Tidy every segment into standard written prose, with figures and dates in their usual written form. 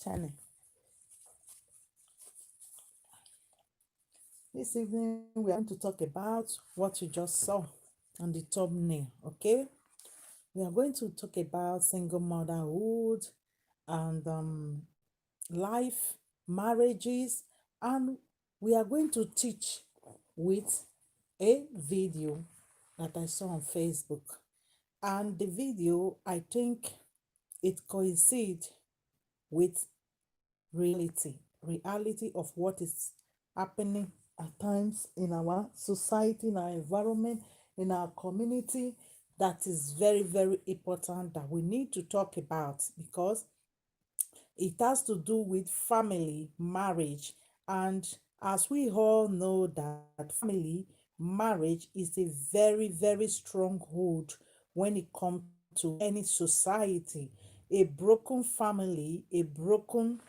channel. This evening, we are going to talk about what you just saw on the thumbnail, okay? We are going to talk about single motherhood and life, marriages, and we are going to teach with a video that I saw on Facebook. And the video, I think it coincides with reality of what is happening at times in our society, in our environment, in our community. That is very, very important that we need to talk about because it has to do with family, marriage, and as we all know that family, marriage is a very, very stronghold when it comes to any society. A broken family, a broken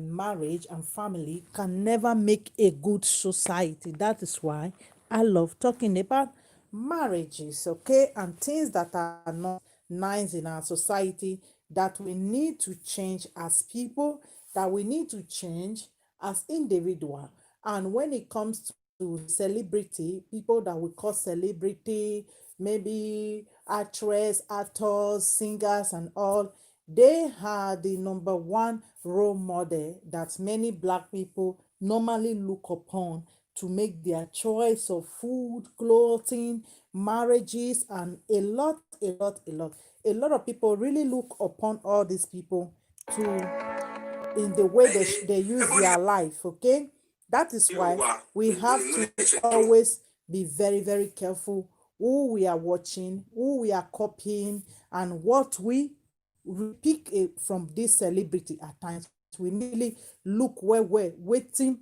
marriage and family can never make a good society. That is why I love talking about marriages, okay, and things that are not nice in our society that we need to change as people, that we need to change as individual. And when it comes to celebrity, people that we call celebrity, maybe actress, actors, singers, and all, they are the number one role model that many Black people normally look upon to make their choice of food, clothing, marriages, and a lot, a lot, a lot. A lot of people really look upon all these people to in the way they use their life, okay? That is why we have to always be very, very careful who we are watching, who we are copying, and what we pick from this celebrity at times. We really look where we're waiting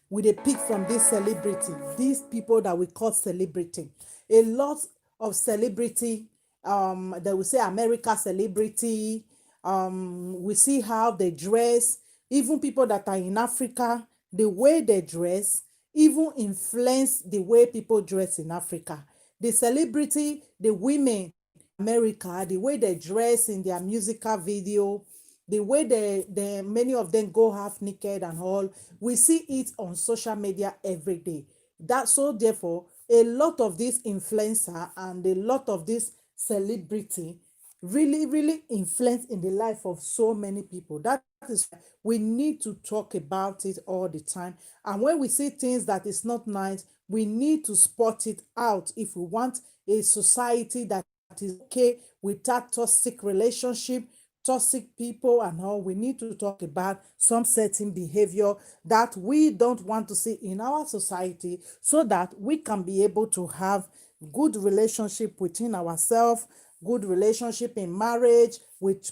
with a pick from this celebrity, these people that we call celebrity. A lot of celebrity, they will say America celebrity, we see how they dress, even people that are in Africa, the way they dress, even influence the way people dress in Africa. The celebrity, the women America, the way they dress in their musical video, the way they many of them go half naked and all, we see it on social media every day. That so therefore, a lot of this influencer and a lot of this celebrity really, really influence in the life of so many people. That is why we need to talk about it all the time. And when we see things that is not nice, we need to spot it out if we want a society that is okay with that toxic relationship, toxic people, and all. We need to talk about some certain behavior that we don't want to see in our society so that we can be able to have good relationship within ourselves, good relationship in marriage, with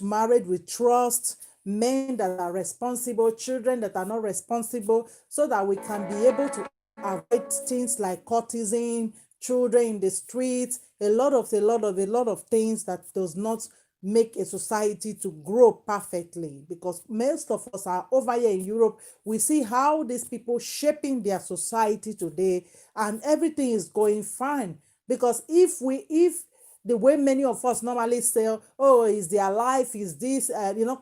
trust, men that are responsible, children that are not responsible, so that we can be able to avoid things like courtesan, children in the streets, a lot of things that does not make a society to grow perfectly, because most of us are over here in Europe. We see how these people shaping their society today, and everything is going fine. Because if the way many of us normally say, oh, is their life, is this,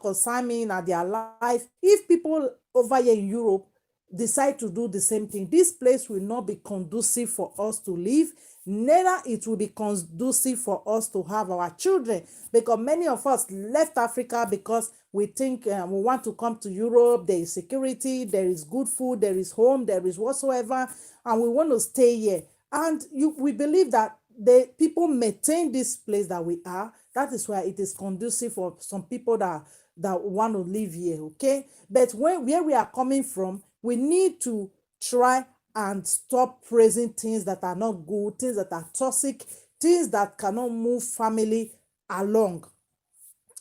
concerning their life. If people over here in Europe decide to do the same thing, this place will not be conducive for us to live, neither it will be conducive for us to have our children, because many of us left Africa because we think we want to come to Europe. There is security, there is good food, there is home, there is whatsoever, and we want to stay here. And we believe that the people maintain this place that we are. That is why it is conducive for some people that want to live here, okay? But where we are coming from, we need to try and stop praising things that are not good, things that are toxic, things that cannot move family along.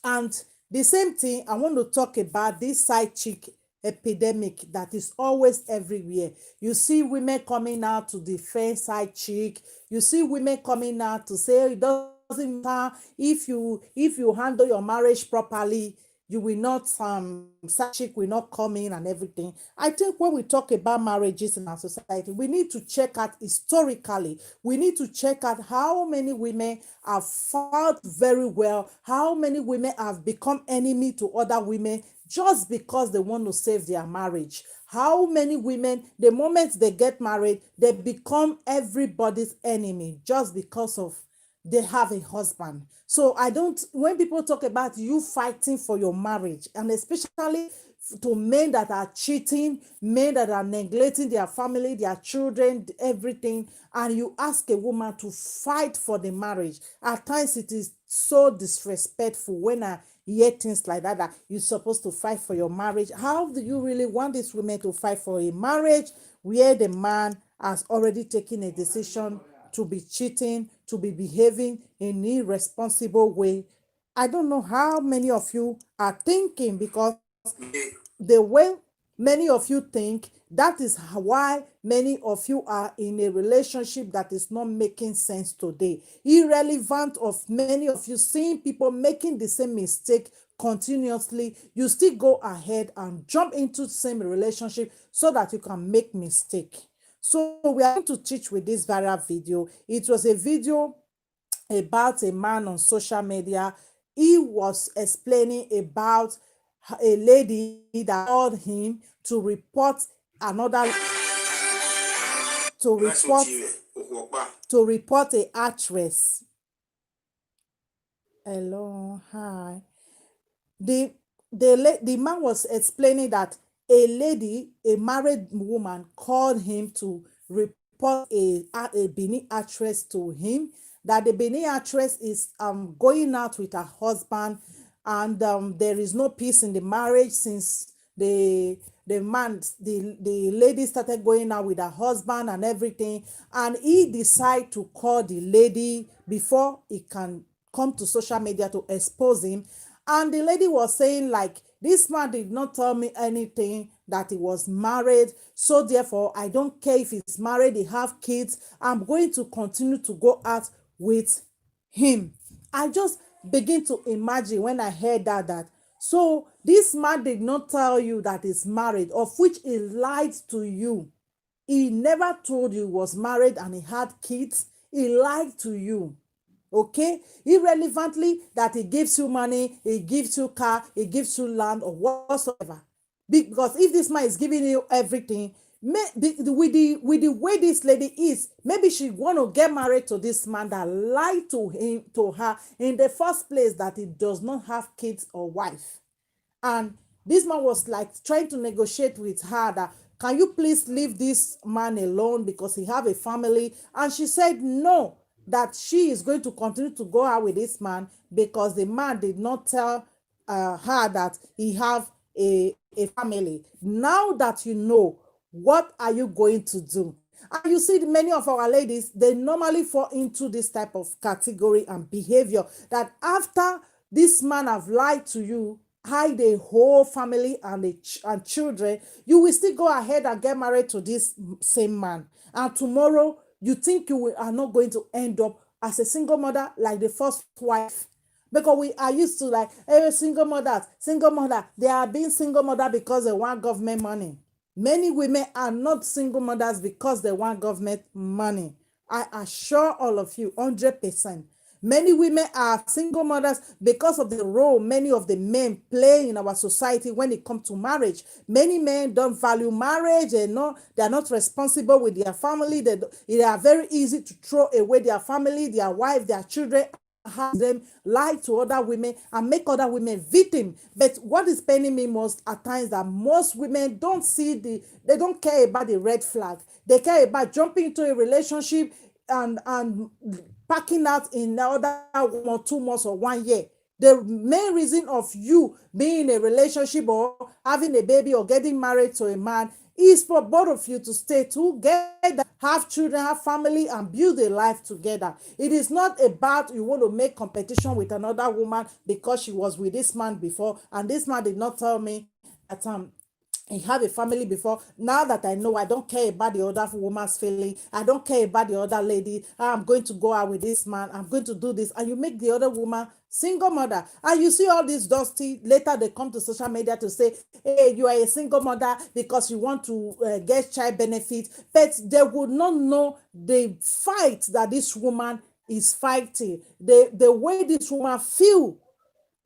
And the same thing, I want to talk about this side chick epidemic that is always everywhere. You see women coming out to defend side chick. You see women coming out to say it doesn't matter if you handle your marriage properly. you will not side chick will not come in and everything. I think when we talk about marriages in our society, we need to check out historically. We need to check out how many women have fought very well, how many women have become enemy to other women just because they want to save their marriage. How many women, the moment they get married, they become everybody's enemy just because of they have a husband. So I don't, when people talk about you fighting for your marriage, and especially to men that are cheating, men that are neglecting their family, their children, everything, and you ask a woman to fight for the marriage, at times it is so disrespectful when I hear things like that, that you're supposed to fight for your marriage. How do you really want these women to fight for a marriage where the man has already taken a decision to be cheating, to be behaving in an irresponsible way? I don't know how many of you are thinking, because the way many of you think, that is why many of you are in a relationship that is not making sense today. Irrelevant of many of you seeing people making the same mistake continuously, you still go ahead and jump into the same relationship so that you can make mistake. So we are going to teach with this viral video. It was a video about a man on social media. He was explaining about a lady that called him to report another to report a actress. Hello, hi. The man was explaining that a lady, a married woman, called him to report a Benin actress to him, that the Benin actress is going out with her husband, and there is no peace in the marriage since the lady started going out with her husband and everything, and he decided to call the lady before he can come to social media to expose him. And the lady was saying, like, this man did not tell me anything that he was married. So therefore, I don't care if he's married, he have kids. I'm going to continue to go out with him. I just begin to imagine when I heard that. So this man did not tell you that he's married, of which he lied to you. He never told you he was married and he had kids. He lied to you. Okay, irrelevantly that he gives you money, he gives you car, he gives you land or whatsoever. Because if this man is giving you everything, with the way this lady is, maybe she want to get married to this man that lied to her in the first place, that he does not have kids or wife. And this man was like trying to negotiate with her that, can you please leave this man alone because he have a family? And she said no, that she is going to continue to go out with this man because the man did not tell her that he have a family. Now that you know, what are you going to do? And you see, many of our ladies, they normally fall into this type of category and behavior, that after this man have lied to you, hide a whole family and and children, you will still go ahead and get married to this same man. And tomorrow, you think are not going to end up as a single mother like the first wife. Because we are used to, like, hey, single mother, they are being single mother because they want government money. Many women are not single mothers because they want government money. I assure all of you, 100%. Many women are single mothers because of the role many of the men play in our society when it comes to marriage. Many men don't value marriage, and they are not responsible with their family. They are very easy to throw away their family, their wife, their children, have them lie to other women and make other women victim. But what is paining me most at times, that most women don't see they don't care about the red flag. They care about jumping into a relationship and packing out in another 1 or 2 months or 1 year. The main reason of you being in a relationship or having a baby or getting married to a man is for both of you to stay together, have children, have family, and build a life together. It is not about you want to make competition with another woman because she was with this man before, and this man did not tell me that he have a family before. Now that I know, I don't care about the other woman's feeling. I don't care about the other lady. I'm going to go out with this man. I'm going to do this. And you make the other woman single mother. And you see all these dusty, later they come to social media to say, hey, you are a single mother because you want to get child benefit, but they would not know the fight that this woman is fighting, the way this woman feel.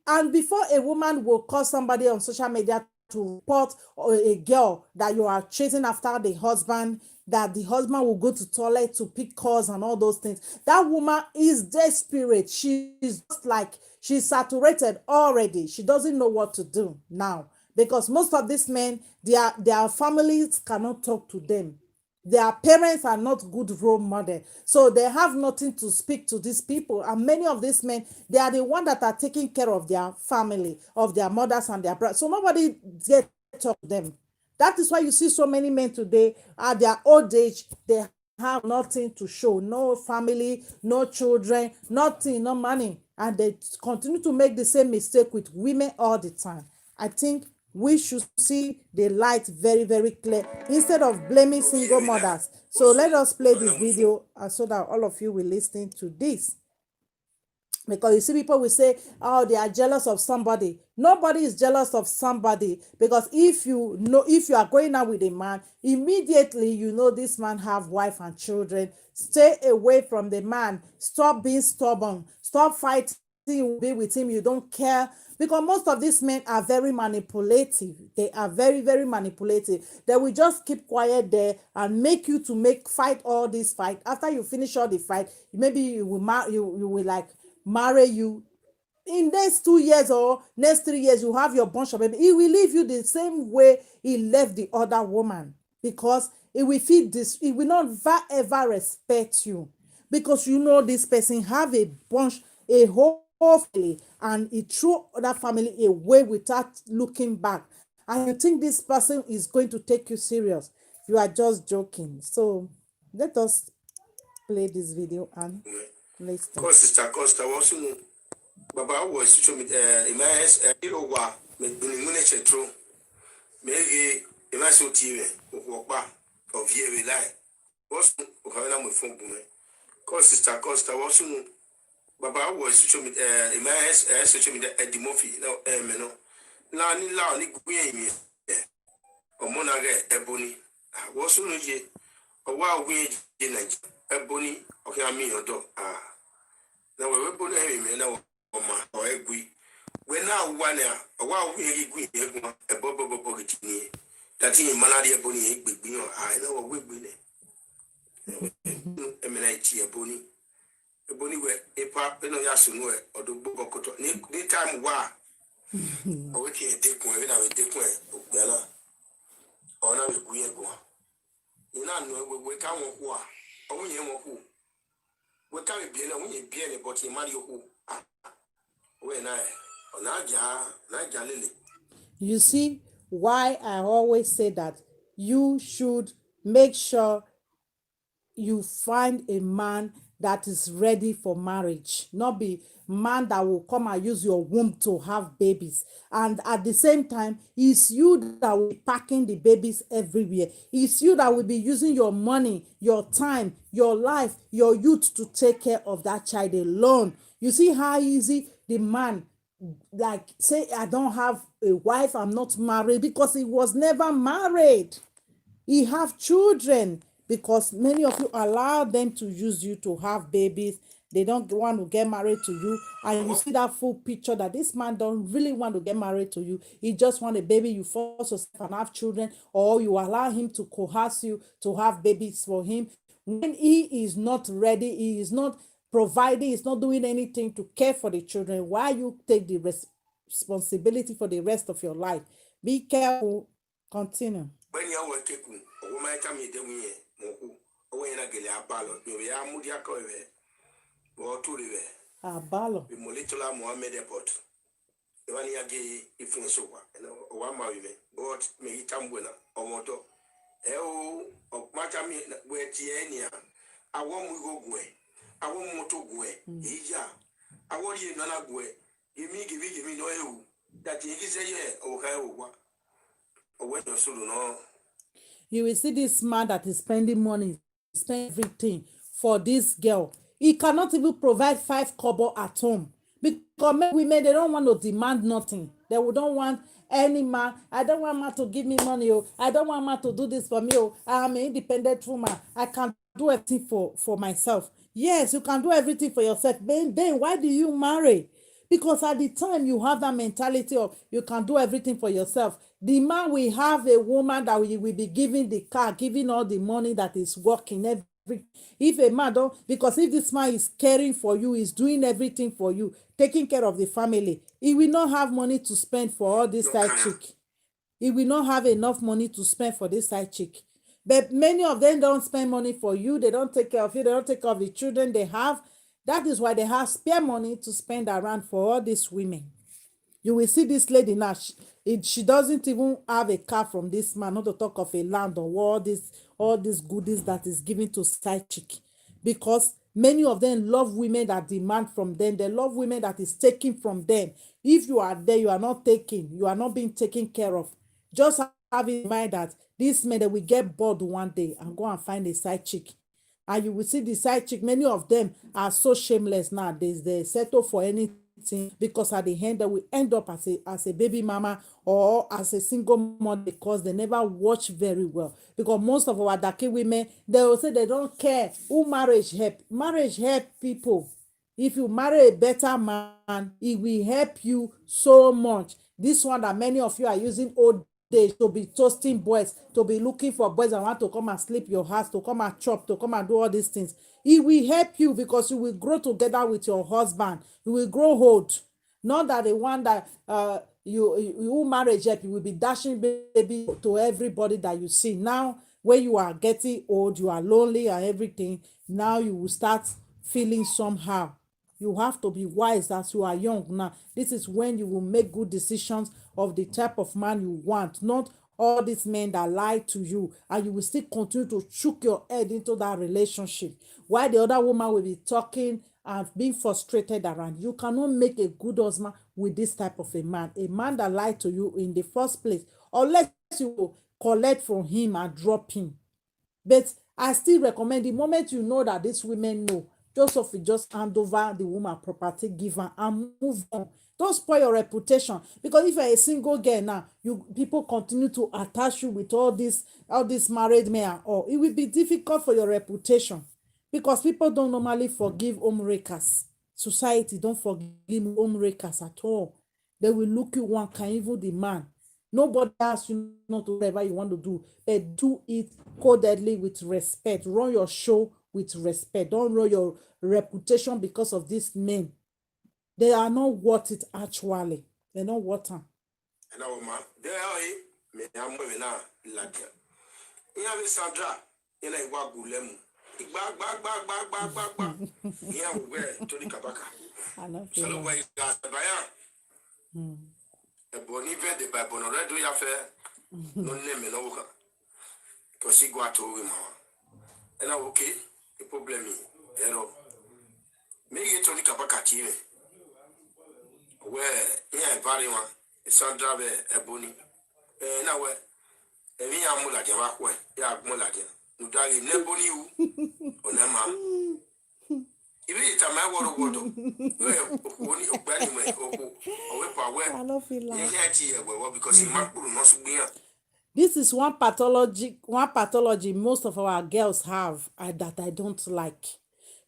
And before a woman will call somebody on social media to report a girl that you are chasing after the husband, that the husband will go to toilet to pick calls and all those things, that woman is desperate. She's just like, she's saturated already. She doesn't know what to do now, because most of these men, their families cannot talk to them. Their parents are not good role model, so they have nothing to speak to these people. And many of these men, they are the one that are taking care of their family, of their mothers and their brothers, so nobody get to talk to them. That is why you see so many men today at their old age, they have nothing to show, no family, no children, nothing, no money, and they continue to make the same mistake with women all the time. I think we should see the light very, very clear instead of blaming single mothers. So let us play this video so that all of you will listen to this. Because you see, people will say, oh, they are jealous of somebody. Nobody is jealous of somebody, because if you know, if you are going out with a man, immediately you know this man have wife and children. Stay away from the man. Stop being stubborn. Stop fighting. You be with him, you don't care. Because most of these men are very manipulative. They are very, very manipulative. They will just keep quiet there and make you to fight all this fight. After you finish all the fight, maybe you will like marry you. In next 2 years or next 3 years, you have your bunch of baby. He will leave you the same way he left the other woman, because he will feel this. He will not ever respect you, because you know this person have a bunch, a whole family, and he threw that family away without looking back. And you think this person is going to take you serious? You are just joking. So let us play this video and listen. Sister Costa was Baba was Imas Irowa, Munichetro, maybe Imaso TV, Wokba, of Yevi Lai, was Ohana with Funkume. Sister Costa was Baba was Imas social media at Dimofi, no, Meno, Lani Lani Queen, or Monage, Ebony, was soon a wild wind in Ebony, okay, I mean, or dog. Now we're both having now. Or agree. When now one a while we agree a bubble pocket that in Malaria Bonnie big being I know we win it. Eminent a bonny. A bonny where a pap no yasun or the book of any time wa. Or we can't take one when I will take one. Bella or now we go. You know, we come on who are only who. We can't be only be any but in Mario who. You see why I always say that you should make sure you find a man that is ready for marriage, not be man that will come and use your womb to have babies, and at the same time it's you that will be packing the babies everywhere. It's you that will be using your money, your time, your life, your youth to take care of that child alone. You see how easy the man, like, say, I don't have a wife, I'm not married, because he was never married. He have children, because many of you allow them to use you to have babies. They don't want to get married to you, and you see that full picture that this man don't really want to get married to you. He just want a baby. You force yourself and have children, or you allow him to coerce you to have babies for him. When he is not ready, he is not providing, he's not doing anything to care for the children, why you take the responsibility for the rest of your life? Be careful. Continue. When you are taking, a woman come in the way, when I get a ballot, you are Mudia Coe, or to river. A ballot. We Molitola Mohammed Airport. The one you gay if you so and one marry, but may come winner or motor. Oh, of Matami, where Tiania, I won't go away. I won't motor go away. Yeah, I want you none go away. You mean give me no that you say, yeah, or when you're so no. You will see this man that is spending money, spend everything for this girl. He cannot even provide 5 kobo at home, Because many women, they don't want to demand nothing. They don't want any man. I don't want man to give me money. Oh, I don't want man to do this for me. Oh, I'm an independent woman. I can do everything for myself. Yes, you can do everything for yourself. Then why do you marry? Because at the time you have that mentality of you can do everything for yourself, the man will have a woman that will be giving the car, giving all the money that is working every. If a man don't, because if this man is caring for you, is doing everything for you, taking care of the family, he will not have money to spend for all this No side kind. chick. He will not have enough money to spend for this side chick. But many of them don't spend money for you. They don't take care of you. They don't take care of the children they have. That is why they have spare money to spend around for all these women. You will see this lady now. She doesn't even have a car from this man, not to talk of a land or all these goodies that is given to side chick. Because many of them love women that demand from them. They love women that is taking from them. If you are there, you are not taking, you are not being taken care of. Just have in mind that these men, they will get bored one day and go and find a side chick. And you will see the side chick, many of them are so shameless now. They settle for anything because at the end they will end up as a baby mama or as a single mother because they never watch very well. Because most of our Daki women, they will say they don't care who marriage help. Marriage help people. If you marry a better man, it will help you so much. This one that many of you are using old days to be toasting boys, to be looking for boys that want to come and sleep your house, to come and chop, to come and do all these things. It will help you because you will grow together with your husband. You will grow old. Not that the one that you marriage help, you will be dashing baby to everybody that you see. Now, when you are getting old, you are lonely and everything. Now you will start feeling somehow. You have to be wise as you are young now. This is when you will make good decisions of the type of man you want, not all these men that lie to you, and you will still continue to chook your head into that relationship. While the other woman will be talking and being frustrated around. You cannot make a good husband with this type of a man that lied to you in the first place, unless you collect from him and drop him. But I still recommend the moment you know that these women know, Joseph will just hand over the woman property, give her, and move on. Don't spoil your reputation because if you're a single girl now, you people continue to attach you with all these married men, or it will be difficult for your reputation because people don't normally forgive homewreckers. Society don't forgive homewreckers at all. They will look you one kind, even the man. Nobody asks you not to do whatever you want to do, but do it codedly with respect. Run your show with respect. Don't run your reputation because of these men. They are not worth it actually. They're not worth it. And our man, there are me, I'm moving now, like you have a Sandra, in a wagulem. Bag. Yeah, where to the Kabaka. I know. Shalom, where is that? A bonive de Babono, do ya fair? No name in Oka. Because she got to him. And I okay, a problem. You know, make it to the Kabaka TV. Where, yeah, very one. Sandra, a boni. Now, where, a young mula, ya muladia. You die in Neboni, on a man. Even if I'm a water, only a bad way, or I don't feel like. because he might not be. This is one pathology most of our girls have that I don't like.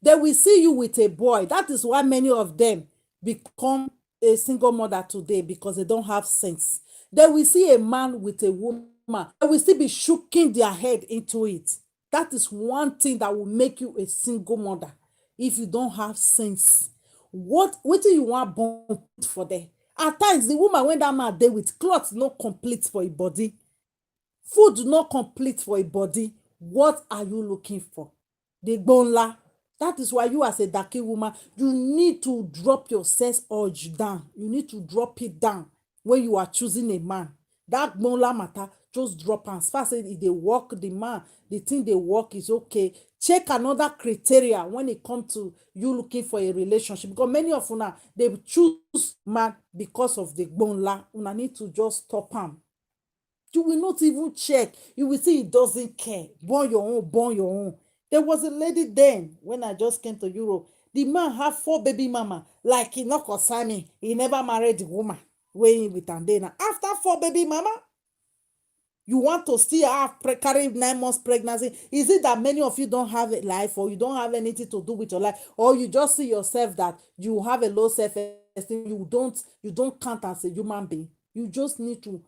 They will see you with a boy. That is why many of them become a single mother today because they don't have sense. They will see a man with a woman. They will still be shaking their head into it. That is one thing that will make you a single mother if you don't have sense. What do you want born for them? At times, the woman when that man dey with clothes not complete for a body, food not complete for a body. What are you looking for? The gbonla. That is why you as a Daki woman, you need to drop your sex urge down. You need to drop it down when you are choosing a man. That gbonla matter, just drop am. As far as they work, the man, the thing they work is okay. Check another criteria when it comes to you looking for a relationship. Because many of una, they choose man because of the gbonla. Una need to just stop am. You will not even check. You will see he doesn't care. Born your own, born your own. There was a lady then when I just came to Europe. The man have 4 baby mama, like he no concern me. He never married the woman wey he with am dey now. After 4 baby mama, you want to still have carry 9 months pregnancy? Is it that many of you don't have a life, or you don't have anything to do with your life, or you just see yourself that you have a low self-esteem, you don't count as a human being? You just need to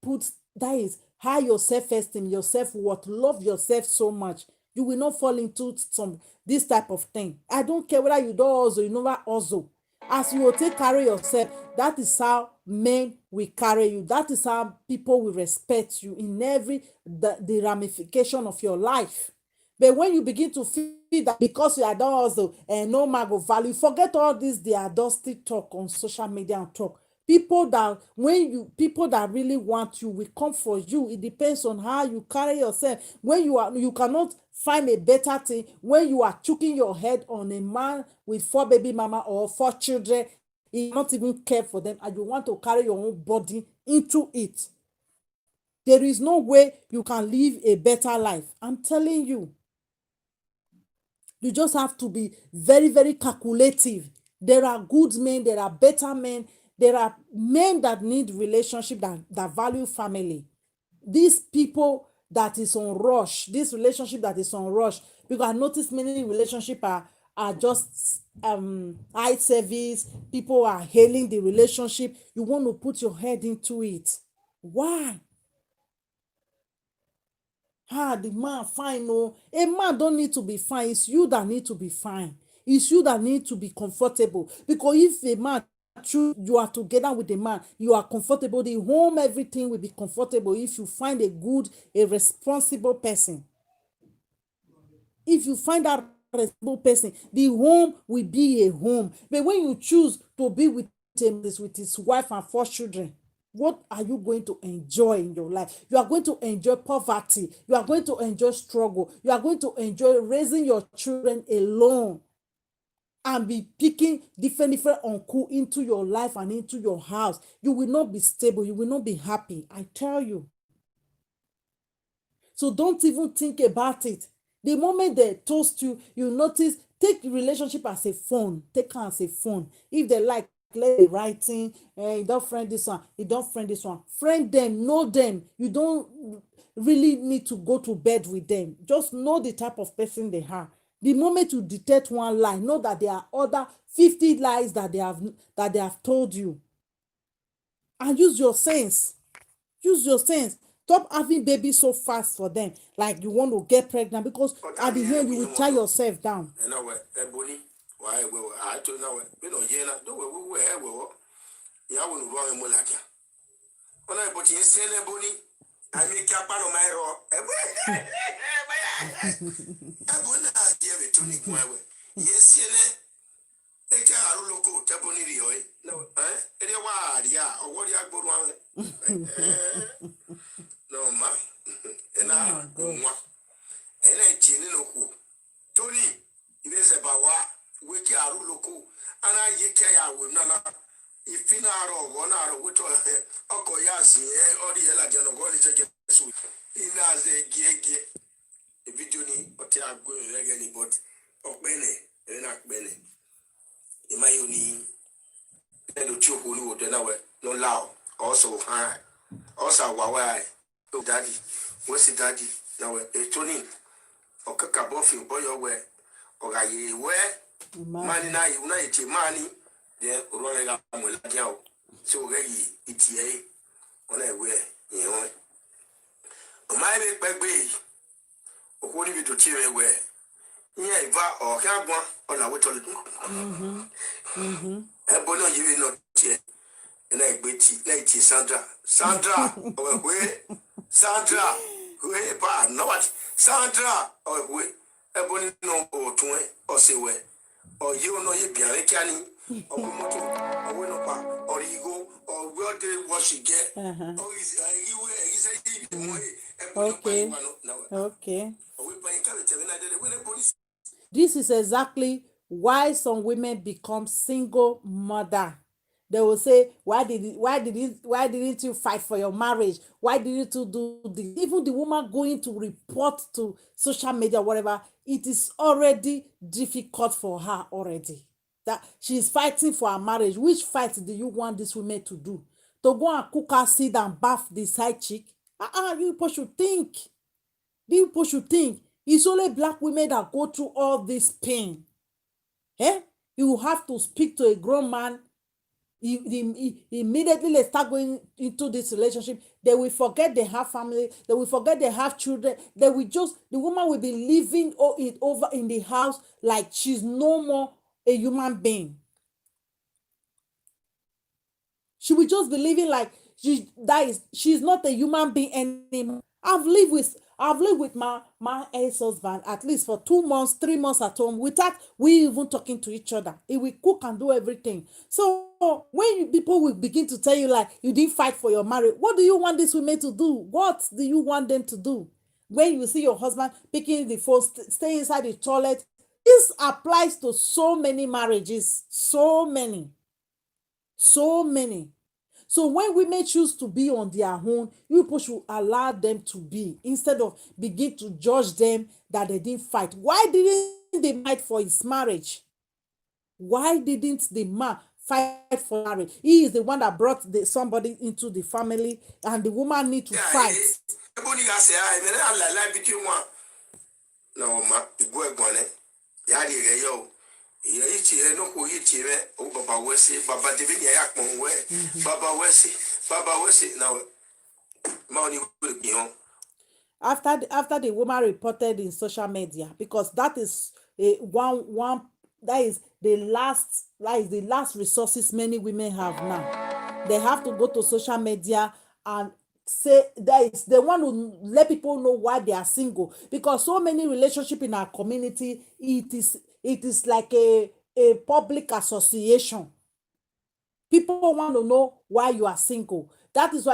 put that is high your self-esteem, your self-worth, love yourself so much. You will not fall into some this type of thing. I don't care whether you don't hustle, you never hustle. As you will take carry yourself, that is how men will carry you. That is how people will respect you in every the ramification of your life. But when you begin to feel that because you are done hustle and no man go value, forget all this their dusty talk on social media and talk. People that really want you will come for you. It depends on how you carry yourself. When you cannot find a better thing, when you are choking your head on a man with 4 baby mama or 4 children, he not even care for them, and you want to carry your own body into it. There is no way you can live a better life. I'm telling you. You just have to be very, very calculative. There are good men, there are better men, there are men that need relationship that value family. These people that is on rush, this relationship that is on rush, because I notice many relationship are just eye service. People are hailing the relationship. You want to put your head into it. Why? The man fine. No, a man don't need to be fine. It's you that need to be fine. It's you that need to be comfortable. Because if a man, you are together with a man, you are comfortable, the home, everything will be comfortable if you find a responsible person. If you find that responsible person, the home will be a home. But when you choose to be with his wife and 4 children, what are you going to enjoy in your life? You are going to enjoy poverty. You are going to enjoy struggle. You are going to enjoy raising your children alone and be picking different uncle into your life and into your house. You will not be stable. You will not be happy. I tell you. So don't even think about it. The moment they toast you, you notice, take relationship as a phone. Take her as a phone. If they like, let the writing, you don't friend this one, you don't friend this one. Friend them, know them. You don't really need to go to bed with them. Just know the type of person they are. The moment you detect one lie, know that there are other 50 lies that they have told you. And use your sense. Use your sense. Stop having babies so fast for them. Like you want to get pregnant, because at the end you will tie yourself down. Eke aruloko teboni rioi no ere wa dia owori agboru an no ma ena nwa ena chini no ku tori ireze bawa weki aruloko ana yeke ya we na ifina aro go na aro weto oko ya zi ori ela je no go ni je su ina ze giege e video ni oti agbo rege ni but opene ena pene Imayoni no chuku ni wodo na we no lao also high also wawa oh daddy what's it daddy na we etoni okaka bofi boyo we ogaye we mani na you na eche mani de orore ga mo la dia o so ogayi itie ona we yen o mai be pegbe okori bi to tire we yeah, if I can't go on a little. Ebono you not here. And I bet lady Sandra. Sandra, or way. Sandra, way bad. No what? Sandra, or way. Ebony no or twin or say way. Or you know you be a canny or motor or winnow or ego or where they wash it get. Oh, he's a Okay. Okay. This is exactly why some women become single mother. They will say, why didn't you fight for your marriage? Why didn't you do this? Even the woman going to report to social media, whatever, it is already difficult for her already. That she's fighting for her marriage. Which fight do you want this woman to do? To go and cook her seed and bath the side chick? You people should think. You people should think. It's only black women that go through all this pain. Eh? You have to speak to a grown man. Immediately they start going into this relationship, they will forget they have family, they will forget they have children, they will just, the woman will be living it over in the house like she's no more a human being. She will just be living like she's not a human being anymore. I've lived with my ex-husband at least for 2 months, 3 months at home without we even talking to each other. He will cook and do everything. So when people will begin to tell you like you didn't fight for your marriage, what do you want these women to do? What do you want them to do? When you see your husband picking the phone, stay inside the toilet. This applies to so many marriages, so many. So when women choose to be on their own, you people should allow them to be instead of begin to judge them that they didn't fight. Why didn't they fight for his marriage? Why didn't the man fight for marriage? He is the one that brought somebody into the family, and the woman need to fight. After the woman reported in social media, because that is one that is the last resources many women have now. They have to go to social media and say they want to let people know why they are single, because so many relationship in our community, it is like a public association. People want to know why you are single. That is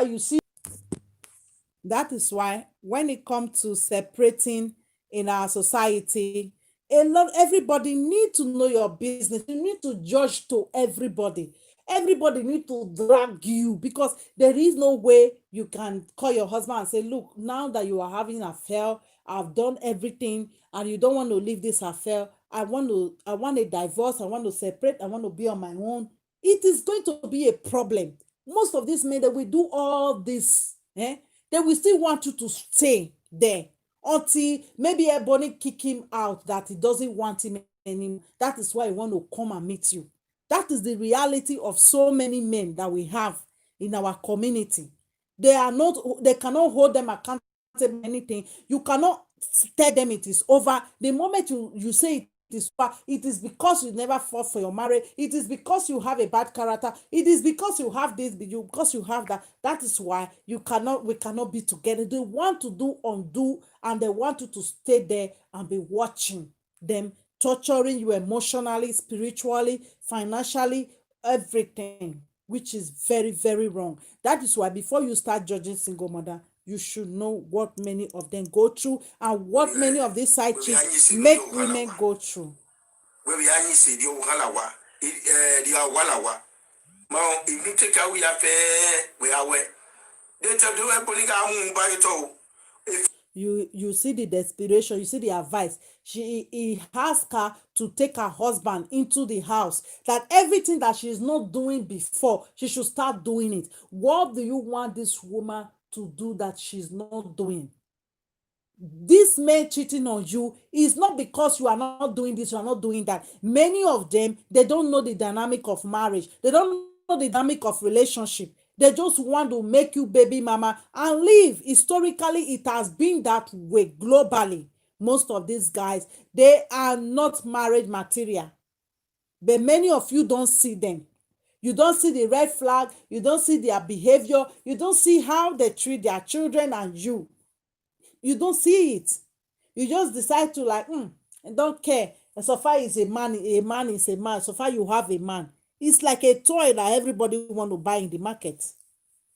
why when it comes to separating in our society, everybody need to know your business. You need to judge to everybody. Everybody need to drag you, because there is no way you can call your husband and say, look, now that you are having an affair, I've done everything and you don't want to leave this affair. I want a divorce, I want to separate, I want to be on my own. It is going to be a problem. Most of these men that will do all this, they will still want you to stay there until maybe everybody kick him out, that he doesn't want him anymore. That is why he want to come and meet you. That is the reality of so many men that we have in our community. They cannot hold them accountable for anything. You cannot tell them it is over. The moment you say it is over, it is because you never fought for your marriage. It is because you have a bad character. It is because you have this, because you have that. That is why we cannot be together. They want to undo, and they want you to stay there and be watching them, torturing you emotionally, spiritually, financially, everything, which is very, very wrong. That is why before you start judging single mother, you should know what many of them go through and what many of these side chicks make women go through. You see the desperation, you see the advice. He asked her to take her husband into the house, that everything that she is not doing before, she should start doing it. What do you want this woman to do that she's not doing? This man cheating on you is not because you are not doing this, you are not doing that. Many of them, they don't know the dynamic of marriage. They don't know the dynamic of relationship. They just want to make you baby mama and leave. Historically, it has been that way globally. Most of these guys, they are not marriage material. But many of you don't see them. You don't see the red flag. You don't see their behavior. You don't see how they treat their children and you. You don't see it. You just decide to like, I don't care. And so far is a man is a man. So far you have a man. It's like a toy that everybody want to buy in the market.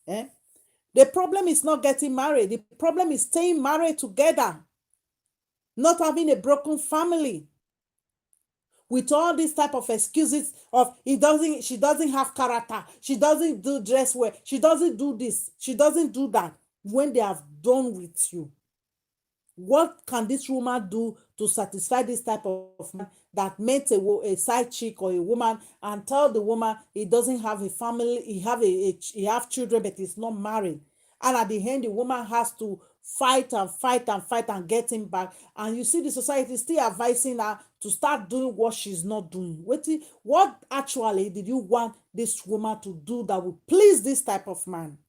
The problem is not getting married. The problem is staying married together, not having a broken family. with all this type of excuses of she doesn't have character, she doesn't do dress well, she doesn't do this, she doesn't do that, when they have done with you? What can this woman do to satisfy this type of man that met a side chick or a woman and tell the woman he doesn't have a family, he have children, but he's not married? And at the end, the woman has to fight and fight and fight and get him back. And you see the society still advising her to start doing what she's not doing. What actually did you want this woman to do that would please this type of man?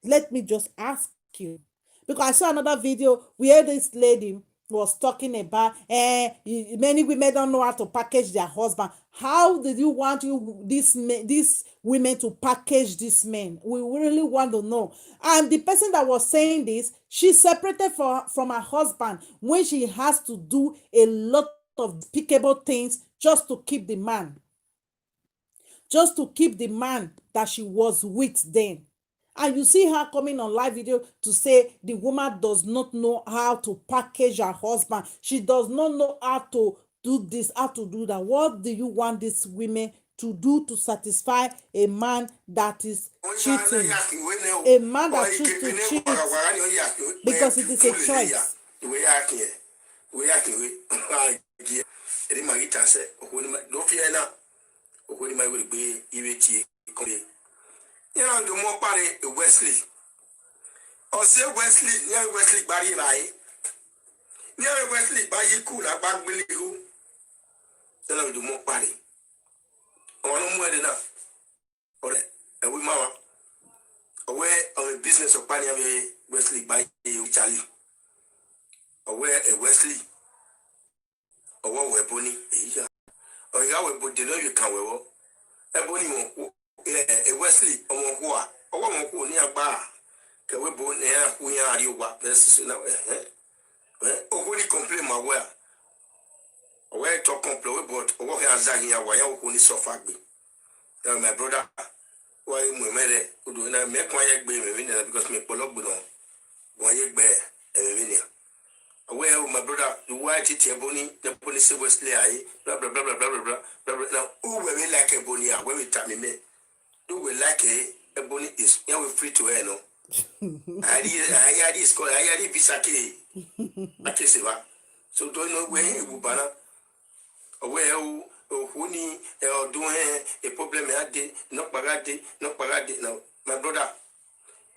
Let me just ask you. Because I saw another video where this lady was talking about many women don't know how to package their husband. How did you want these women to package these men? We really want to know. And the person that was saying this, she separated from her husband when she has to do a lot of despicable things just to keep the man. Just to keep the man that she was with then. And you see her coming on live video to say the woman does not know how to package her husband. She does not know how to do this, how to do that. What do you want these women to do to satisfy a man that is cheating? A man that chooses to cheat because it is a choice. The more party Wesley. Or say Wesley, near Wesley Barry Rai. Near Wesley Bayi Kula Bag Billy who. Then I do more party. Or no more than enough. Or a woman away on a business of Panya Wesley by Charlie. Aware a Wesley. Or one weapony. Or you have a book, you can well. A bonny a Wesley or one who near bar. Can we born here? We are you what versus now? Oh, when you complain my well. Away to complain about what has Zahia, why I only so far be. My brother, why we made it, who do not make my egg baby because me pull up with on 1 egg bear and a minute. Away, my brother, the white it bony, the police Wesley, blah blah blah blah blah blah blah. Now, who will we like a bony? Where we tell me? Do we like a bonny is now free to earn? I had this called I had visa key. I kiss it. So don't know where you will banner. Away, who need or doing a problem at day, not pagade, not pagade. Now, my brother.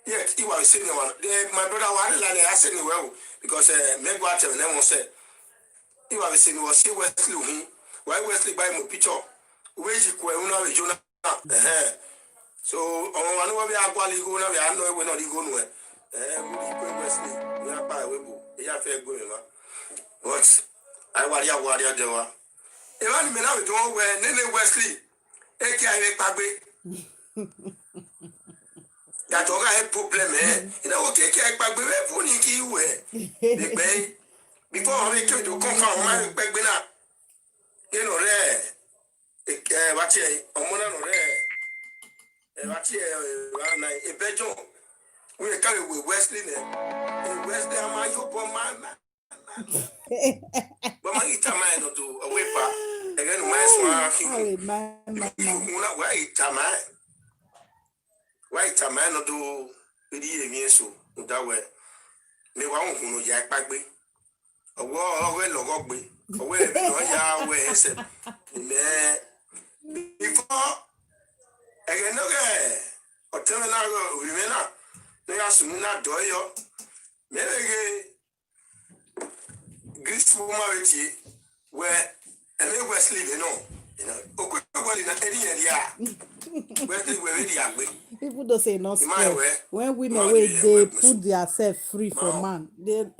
Yes, he was saying one. My brother was like I said well because Megwater and then said he was saying was see Wesley. Why Wesley buy my picture? Where you go, you know, so, I know we are going go now. I know we're not going nowhere. We Wesley. We are by Weibo. We are fair going. What? I want ya warrior Dewa. If I'm now doing where Nene Wesley, AKA Pagbe. That all I have problem, You know, okay, Pagbe, putting key where the bay before I make you to confirm my Pagbina. You know, there. What's it? I'm one of there. A bedroom. We carry with Wesley. Wesley, I'm my hope on my but my time to a whipper. Again, my smile. Why time I do with you so that way. Me won't know Jack Bagby. A war away logogby. Away, no, where is it? Before. Again, no guy. Or tell me now, women are. They are soon not doyo. Maybe Greece marriage where and they were sleeping, you know. Okay, in any area. Wesley were really ugly. People don't say no scared. When women wait, they put themselves free for man. They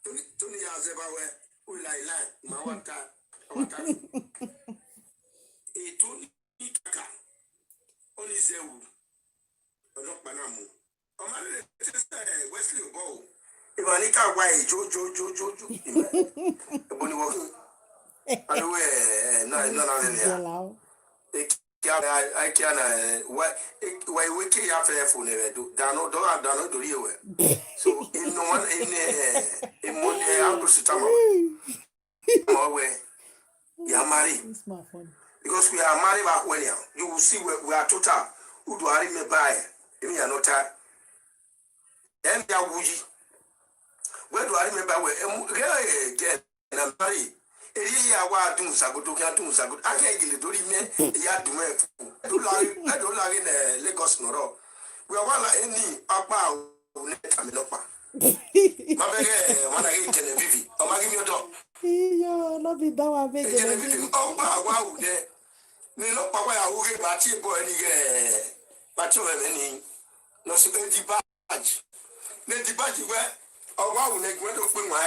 Tony Azebawe, we like Mawata. A Tony Kaka, only Zewu, or not Panamu. Oh, my Wesley Bow. If I need a way, Joe, Bonnie walking. I know, I can, why we can't have a phone, Dano, Dano, do you? So, in no one in Monday, I'll go sit more way. You are married. It's my phone. Because we are married back when you will see where we are total. Who do I me buy? If you are not tired, then you are woozy. Where do I remember where again? And I'm married. A year, I do Sago. I can't get it. Do me, ya do me. I don't like in Lagos, Noro. We are one any about Taminopa. When I get Genevieve, I'm going to give you a dog. Yo, not be that one, big. Genevieve, oh, wow, there. Ni lo pa wa wo ge ba ti bo ni ge ba ti o me ni no se be di badge ne di badge we o wa wo ne gwe do pe wa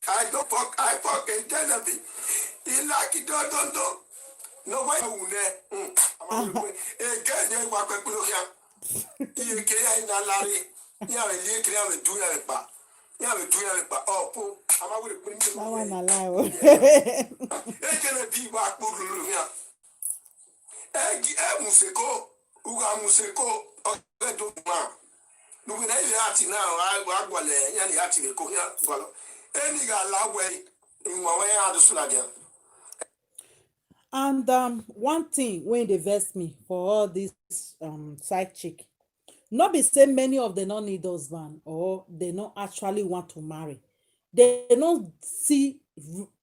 I fuck in Genevieve. He like it don't no way wo ne ama e ge ne wa pe lo ya e ke ya na lari ya le li ke ya me du ya pa oh po ama wo pe ni That one alive. e Genevieve wa po lu ya museko uga museko ogedo ma no we na ile ati na agwale ya ni ati ko ya gwalo eni ga lawe nwa we ya do suladia. And one thing when they vex me for all this side chick, not be say many of them not need husband or they not actually want to marry. They don't see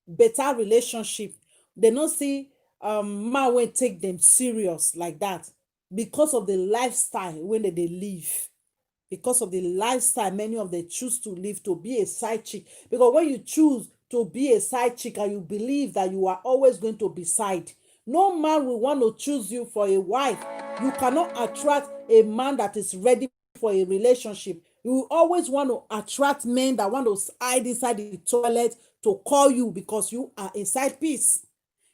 better relationship. They don't see man when take them serious like that because of the lifestyle when they live. Because of the lifestyle many of them choose to live to be a side chick. Because when you choose to be a side chick and you believe that you are always going to be side, no man will want to choose you for a wife. You cannot attract a man that is ready for a relationship. You will always want to attract men that want to hide inside the toilet to call you because you are a side piece.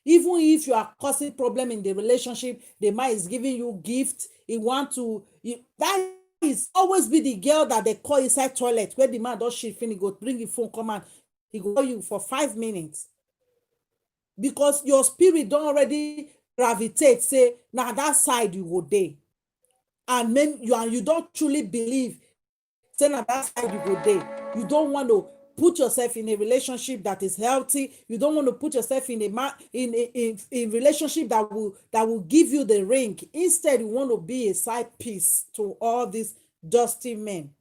Even if you are causing problem in the relationship, the man is giving you gift. He want to that is always be the girl that they call inside toilet where the man does shit finish, go bring the phone, come and he go call you for 5 minutes because your spirit don't already gravitate say now that side you go there, and then you don't truly believe say na that side you go there. You don't want to put yourself in a relationship that is healthy. You don't want to put yourself in a relationship that will give you the ring. Instead, you want to be a side piece to all these dusty men.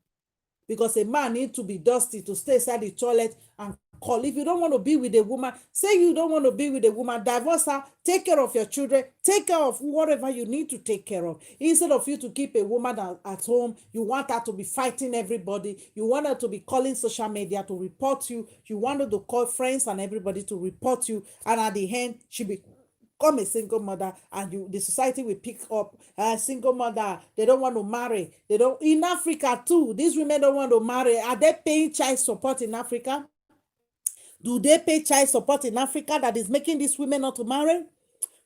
Because a man needs to be dusty to stay inside the toilet and call. If you don't want to be with a woman, say you don't want to be with a woman, divorce her, take care of your children, take care of whatever you need to take care of. Instead of you to keep a woman at home, you want her to be fighting everybody, you want her to be calling social media to report you, you want her to call friends and everybody to report you, and at the end, she become a single mother, and the society will pick up a single mother. They don't want to marry. They don't. In Africa too, these women don't want to marry. Are they paying child support in Africa? Do they pay child support in Africa that is making these women not to marry?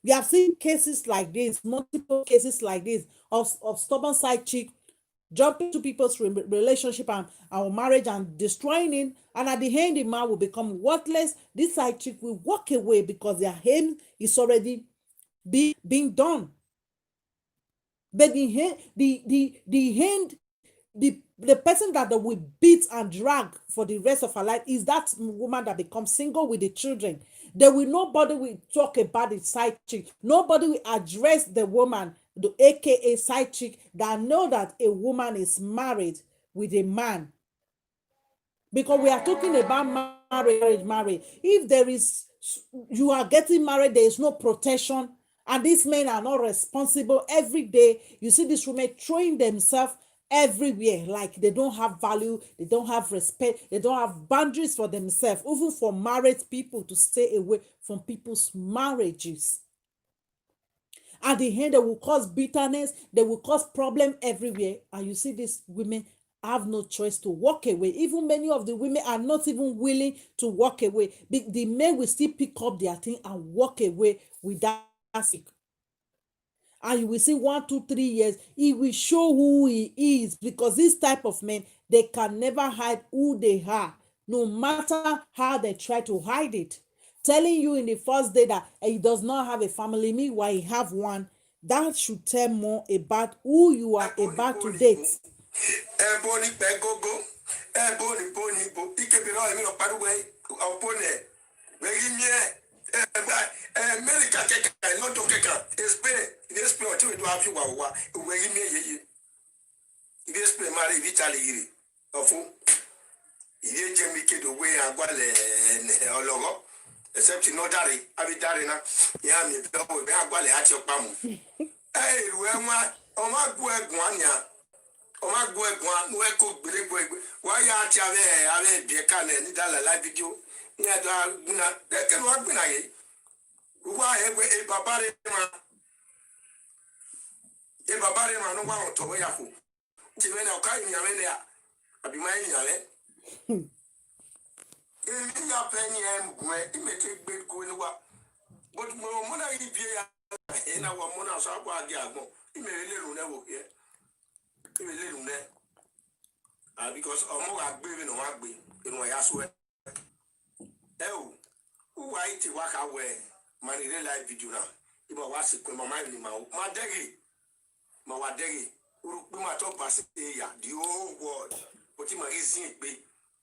We have seen cases like this, multiple cases like this of stubborn side chick jumping to people's relationship and marriage and destroying it, and at the end the man will become worthless. This side chick will walk away because their aim is already being done. But the person that they will beat and drag for the rest of her life is that woman that becomes single with the children. Nobody will talk about the side chick. Nobody will address the woman, the aka side chick, that know that a woman is married with a man. Because we are talking about marriage. If you are getting married, there is no protection, and these men are not responsible. Every day you see these women throwing themselves everywhere, like they don't have value, they don't have respect, they don't have boundaries for themselves. Even for married people to stay away from people's marriages. At the end, they will cause bitterness, they will cause problem everywhere, and you see these women have no choice to walk away. Even many of the women are not even willing to walk away. The men will still pick up their thing and walk away with that sick. And you will see 1, 2, 3 years, he will show who he is, because this type of men, they can never hide who they are, no matter how they try to hide it. Telling you in the first day that he does not have a family, meanwhile he have one, that should tell more about who you are about to date. Ebony Pegogo, Ebony Pony, Ikebiro, I mean, Padway, Opone, Begin, America, not to Keka, this play to have you, where you may this play Mari Vitali, of who he Jamie Kid away and Guale logo, except in no daddy, Avitarina, Yami, Guale at your palm. Hey, where my, oh my good one, ya. Oma gwe gwa nwe ko gbere gwe wa ya ti ave bi ka na ni dala la video ni ada guna de ke wa gbina ye wa he gwe e babare ma no wa on to ya ko ti me na o ka ni ya me ya abi ma ni ya le e mi ya pe ni em gwe e me te gbe ko ni wa but mo na yi bi ya e na wa mo na so agba agi agbon e me le ru na wo ye because ọmọ wa gbé nínú wa gbé inú ẹ̀yà sọ ẹ o wúwa yìí ti wá ká wẹ manire live video náà ibà wá sí pé màmá yìí ni mà dẹ́gì mà wá dẹ́gì orúkú mà tó bá sí ẹ̀yà the whole world o ti mà rí sí ìpè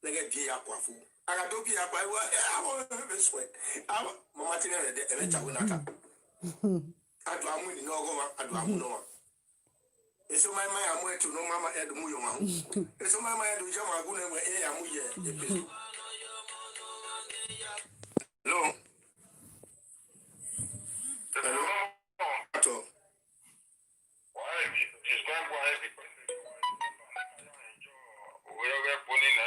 lẹ́gẹ̀ bí ẹ̀yà kọ́ àfọ àgàdo bí ẹ̀yà kọ́ ẹ̀ wá àwọn ẹ̀fẹ̀ sọ ẹ̀ àwọn màmá ti rẹ̀ ẹ̀rẹ̀ tàwọn náà ká àdùn àmú ìnìyàn ọgọ́ wa àdùn àmú náà wa. Eso mai amu etu no mama edu mu yo ma. Eso mai edu jo ma gu na we e amu ye epe. Hello. Hello. Ato. Why is going why we are putting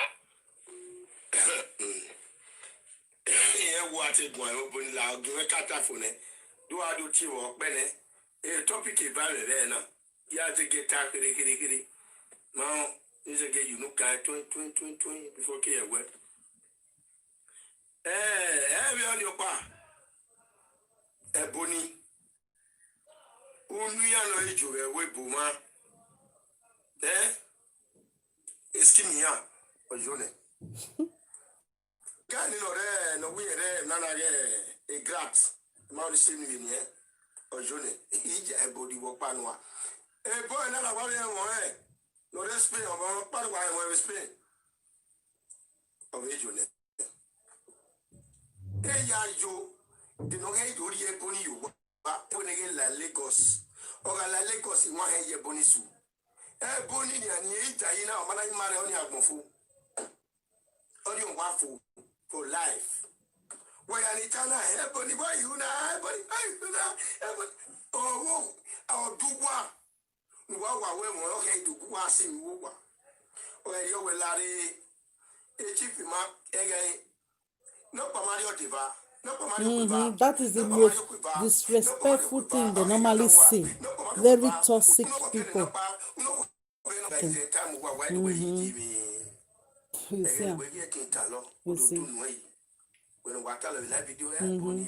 What it boy open la do we kata phone. Do I do ti wo pe ne? E topic e ba re na. Yeah, to get tackled, kitty. Now, is a get you look at 20 before care work. Have you on your bar? A bonny. Only I know you a way, boomer. It's me up, or Jone. Can you know there, no, we are none a grass, Mount Simi, or Jone. Each a body walk panwa. A boy, another one, no, let's play about part of why I was playing. Of age, hey, you did not get to the pony you, but when again La Lagos, or La Lagos in one year bonisu. A bony and ye, Diana, when I marry on your mofu. On your waffle for life. Why, Anitana, everybody, why you now, oh, I'll do what? Wa we mo okay do ku ase mi wo wa o e yo we lare e chief ma no pamari o diva no pamari that is the most disrespectful thing they normally say. Very toxic people. You see, you see. When we tell la video boni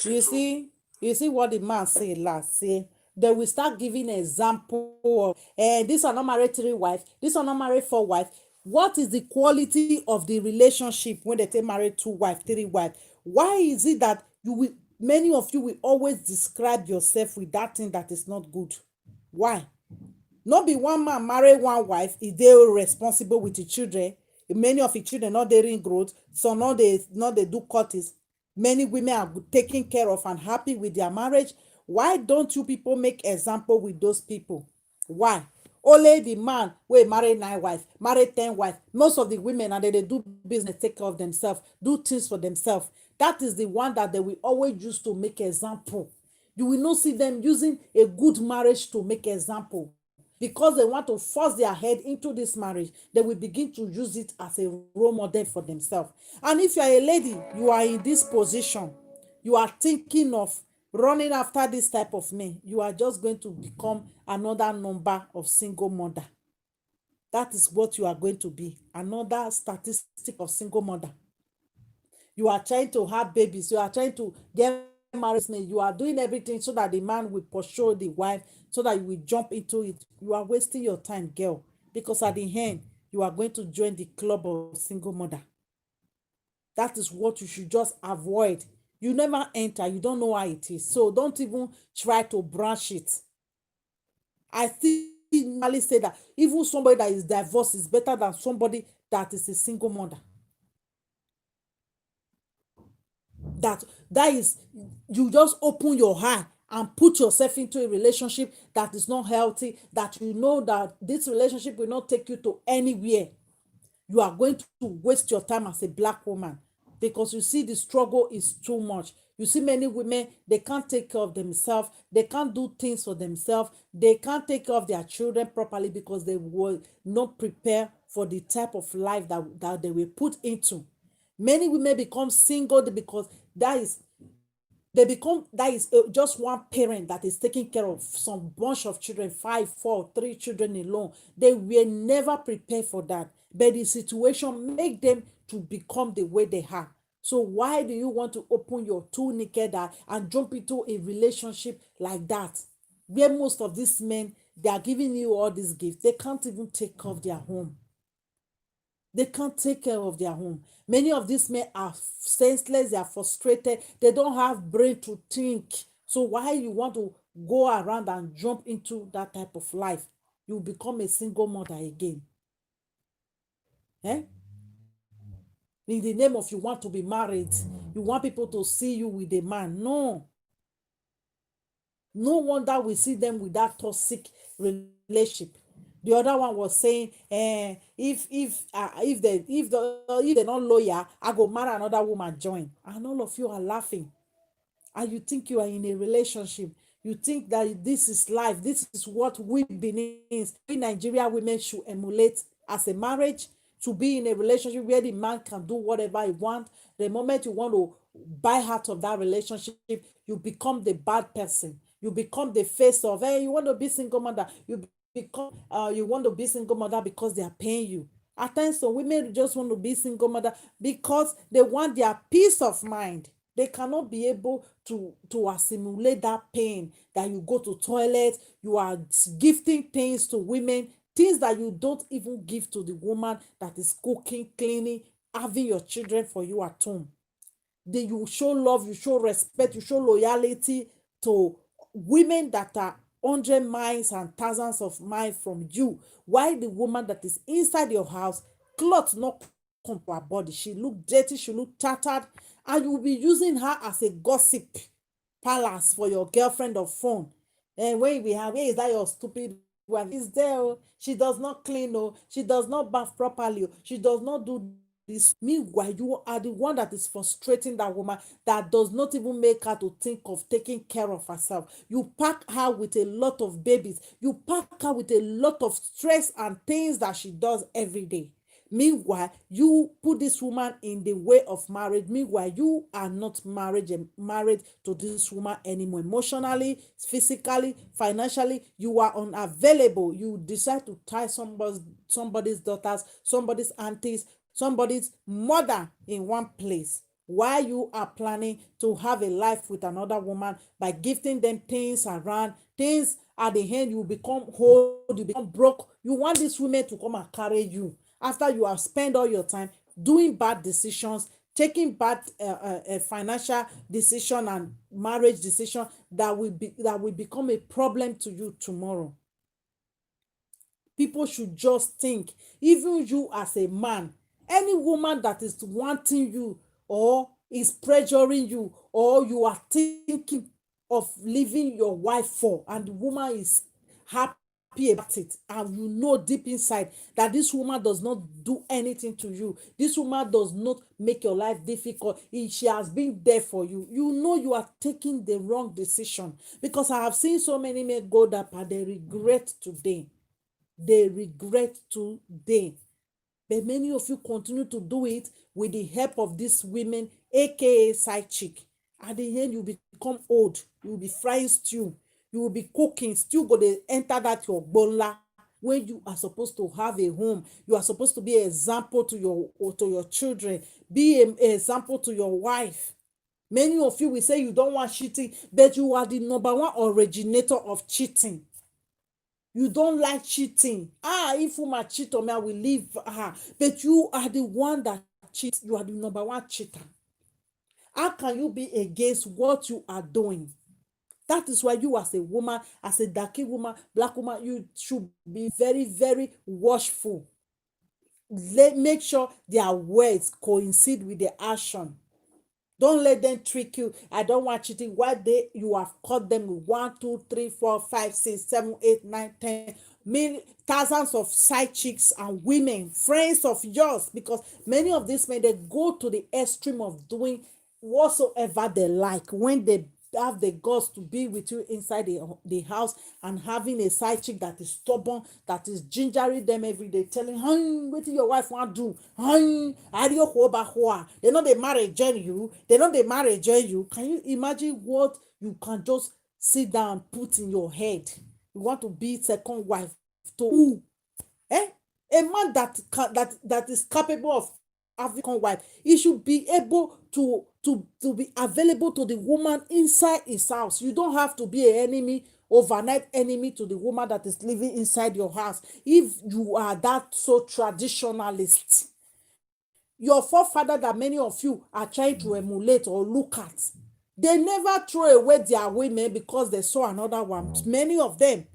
do You see what the man say last. Say they will start giving example of this are not married 3 wives, this are not married 4 wives. What is the quality of the relationship when they say married 2 wives, 3 wives? Why is it that many of you will always describe yourself with that thing that is not good? Why? Not be one man marry 1 wife, is they responsible with the children? Many of the children not daring growth, so not they do courtesy. Many women are taken care of and happy with their marriage. Why don't you people make example with those people? Why? Only the man wey marry 9 wives, marry 10 wives. Most of the women and they do business, take care of themselves, do things for themselves. That is the one that they will always use to make example. You will not see them using a good marriage to make example. Because they want to force their head into this marriage, they will begin to use it as a role model for themselves. And if you are a lady, you are in this position, you are thinking of running after this type of men, you are just going to become another number of single mother. That is what you are going to be, another statistic of single mother. You are trying to have babies, you are trying to get married, you are doing everything so that the man will pursue the wife, so that you will jump into it. You are wasting your time, girl, because at the end, you are going to join the club of single mother. That is what you should just avoid. You never enter, you don't know how it is. So don't even try to branch it. I still normally say that even somebody that is divorced is better than somebody that is a single mother. That is, you just open your eye and put yourself into a relationship that is not healthy, that you know that this relationship will not take you to anywhere. You are going to waste your time as a black woman, because you see the struggle is too much. You see many women, they can't take care of themselves, they can't do things for themselves, they can't take care of their children properly because they were not prepared for the type of life that they were put into. Many women become single because that is just one parent that is taking care of some bunch of children, 5, 4, 3 children alone. They were never prepared for that, but the situation make them to become the way they are. So why do you want to open your two naked eye and jump into a relationship like that, where most of these men, they are giving you all these gifts, they can't even take care of their home. They can't take care of their home. Many of these men are senseless, they are frustrated, they don't have brain to think. So why you want to go around and jump into that type of life? You become a single mother again. Eh? In the name of you want to be married, you want people to see you with a man. No. No wonder we see them with that toxic relationship. The other one was saying, if they're not loyal, I go marry another woman join. And all of you are laughing. And you think you are in a relationship. You think that this is life. This is what we Benin, we Nigeria women should emulate as a marriage, to be in a relationship where the man can do whatever he wants. The moment you want to buy out of that relationship, you become the bad person. You become the face of, hey, you want to be single mother. You want to be single mother because they are paying you. At times, some women just want to be single mother because they want their peace of mind. They cannot be able to assimilate that pain that you go to toilet, you are gifting things to women, things that you don't even give to the woman that is cooking, cleaning, having your children for you at home. You show love, you show respect, you show loyalty to women that are 100 miles and thousands of miles from you. Why the woman that is inside your house, clothes not come to her body, she look dirty, she look tattered, and you will be using her as a gossip palace for your girlfriend or phone. And when we have, where is that your stupid one? Is there? Oh, she does not clean. Oh, she does not bath properly. Oh, she does not do this. Meanwhile, you are the one that is frustrating that woman, that does not even make her to think of taking care of herself. You pack her with a lot of babies. You pack her with a lot of stress and things that she does every day. Meanwhile, you put this woman in the way of marriage. Meanwhile, you are not married to this woman anymore. Emotionally, physically, financially, you are unavailable. You decide to tie somebody's daughters, somebody's aunties, somebody's mother in one place. Why you are planning to have a life with another woman by gifting them things around, things at the end, you become whole, you become broke. You want this woman to come and carry you after you have spent all your time doing bad decisions, taking bad financial decision and marriage decision that will become a problem to you tomorrow. People should just think, even you as a man, any woman that is wanting you or is pressuring you, or you are thinking of leaving your wife for, and the woman is happy about it, and you know deep inside that this woman does not do anything to you, this woman does not make your life difficult, she has been there for you, you know you are taking the wrong decision. Because I have seen so many men go that path, they regret today. They regret today. But many of you continue to do it with the help of these women, aka side chick. At the end, you become old, you will be frying stew, you will be cooking, still go dey enter that your gbonla when you are supposed to have a home. You are supposed to be an example to your children, be an example to your wife. Many of you will say you don't want cheating, but you are the number one originator of cheating. You don't like cheating. If woman cheat on me, I will leave her. But you are the one that cheats. You are the number one cheater. How can you be against what you are doing? That is why you, as a woman, as a darky woman, black woman, you should be very, very watchful. Make sure their words coincide with the action. Don't let them trick you. I don't want cheating. One day you have caught them with 1, 2, 3, 4, 5, 6, 7, 8, 9, 10 million, thousands of side chicks and women, friends of yours, because many of these men, they go to the extreme of doing whatsoever they like when they have the guts to be with you inside the house, and having a side chick that is stubborn, that is gingering them every day, telling, what your wife want do? They know they marry join you. They know they marry join you. Can you imagine what you can just sit down, put in your head? You want to be second wife to who? A man that is capable of African wife, he should be able to be available to the woman inside his house. You don't have to be an enemy, overnight enemy to the woman that is living inside your house. If you are that so traditionalist, your forefather that many of you are trying to emulate or look at, they never throw away their women because they saw another one. Many of them.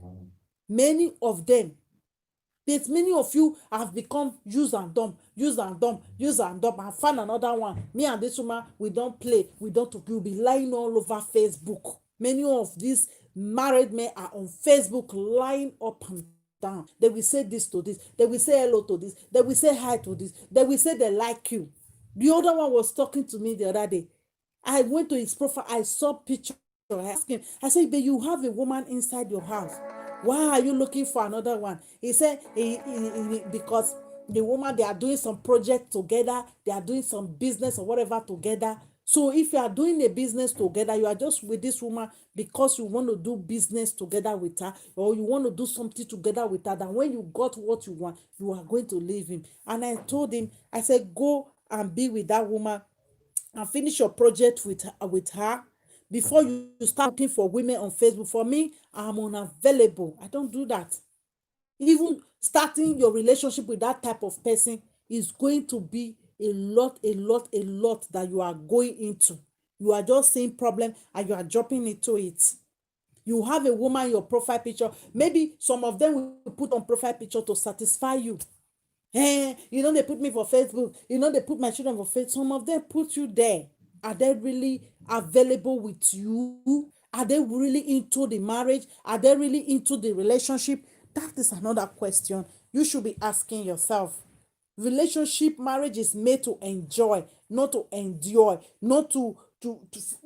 But many of you have become use and dump, and find another one. Me and this woman, we don't play, you'll be lying all over Facebook. Many of these married men are on Facebook lying up and down. They will say this to this, they will say hello to this, they will say hi to this, they will say they like you. The other one was talking to me the other day. I went to his profile, I saw picture. I asked him, I said, but you have a woman inside your house. Why are you looking for another one? He said, because the woman, they are doing some project together, they are doing some business or whatever together. So if you are doing a business together, you are just with this woman because you want to do business together with her, or you want to do something together with her, that when you got what you want, you are going to leave him. And I told him, I said, go and be with that woman and finish your project with her before you start looking for women on Facebook. For me, I'm unavailable. I don't do that. Even starting your relationship with that type of person is going to be a lot that you are going into. You are just seeing problem and you are dropping into it. You have a woman in your profile picture. Maybe some of them will put on profile picture to satisfy you. They put me for Facebook. They put my children for Facebook. Some of them put you there. Are they really available with you? Are they really into the marriage? Are they really into the relationship? That is another question you should be asking yourself. Relationship, marriage is made to enjoy, not to endure, not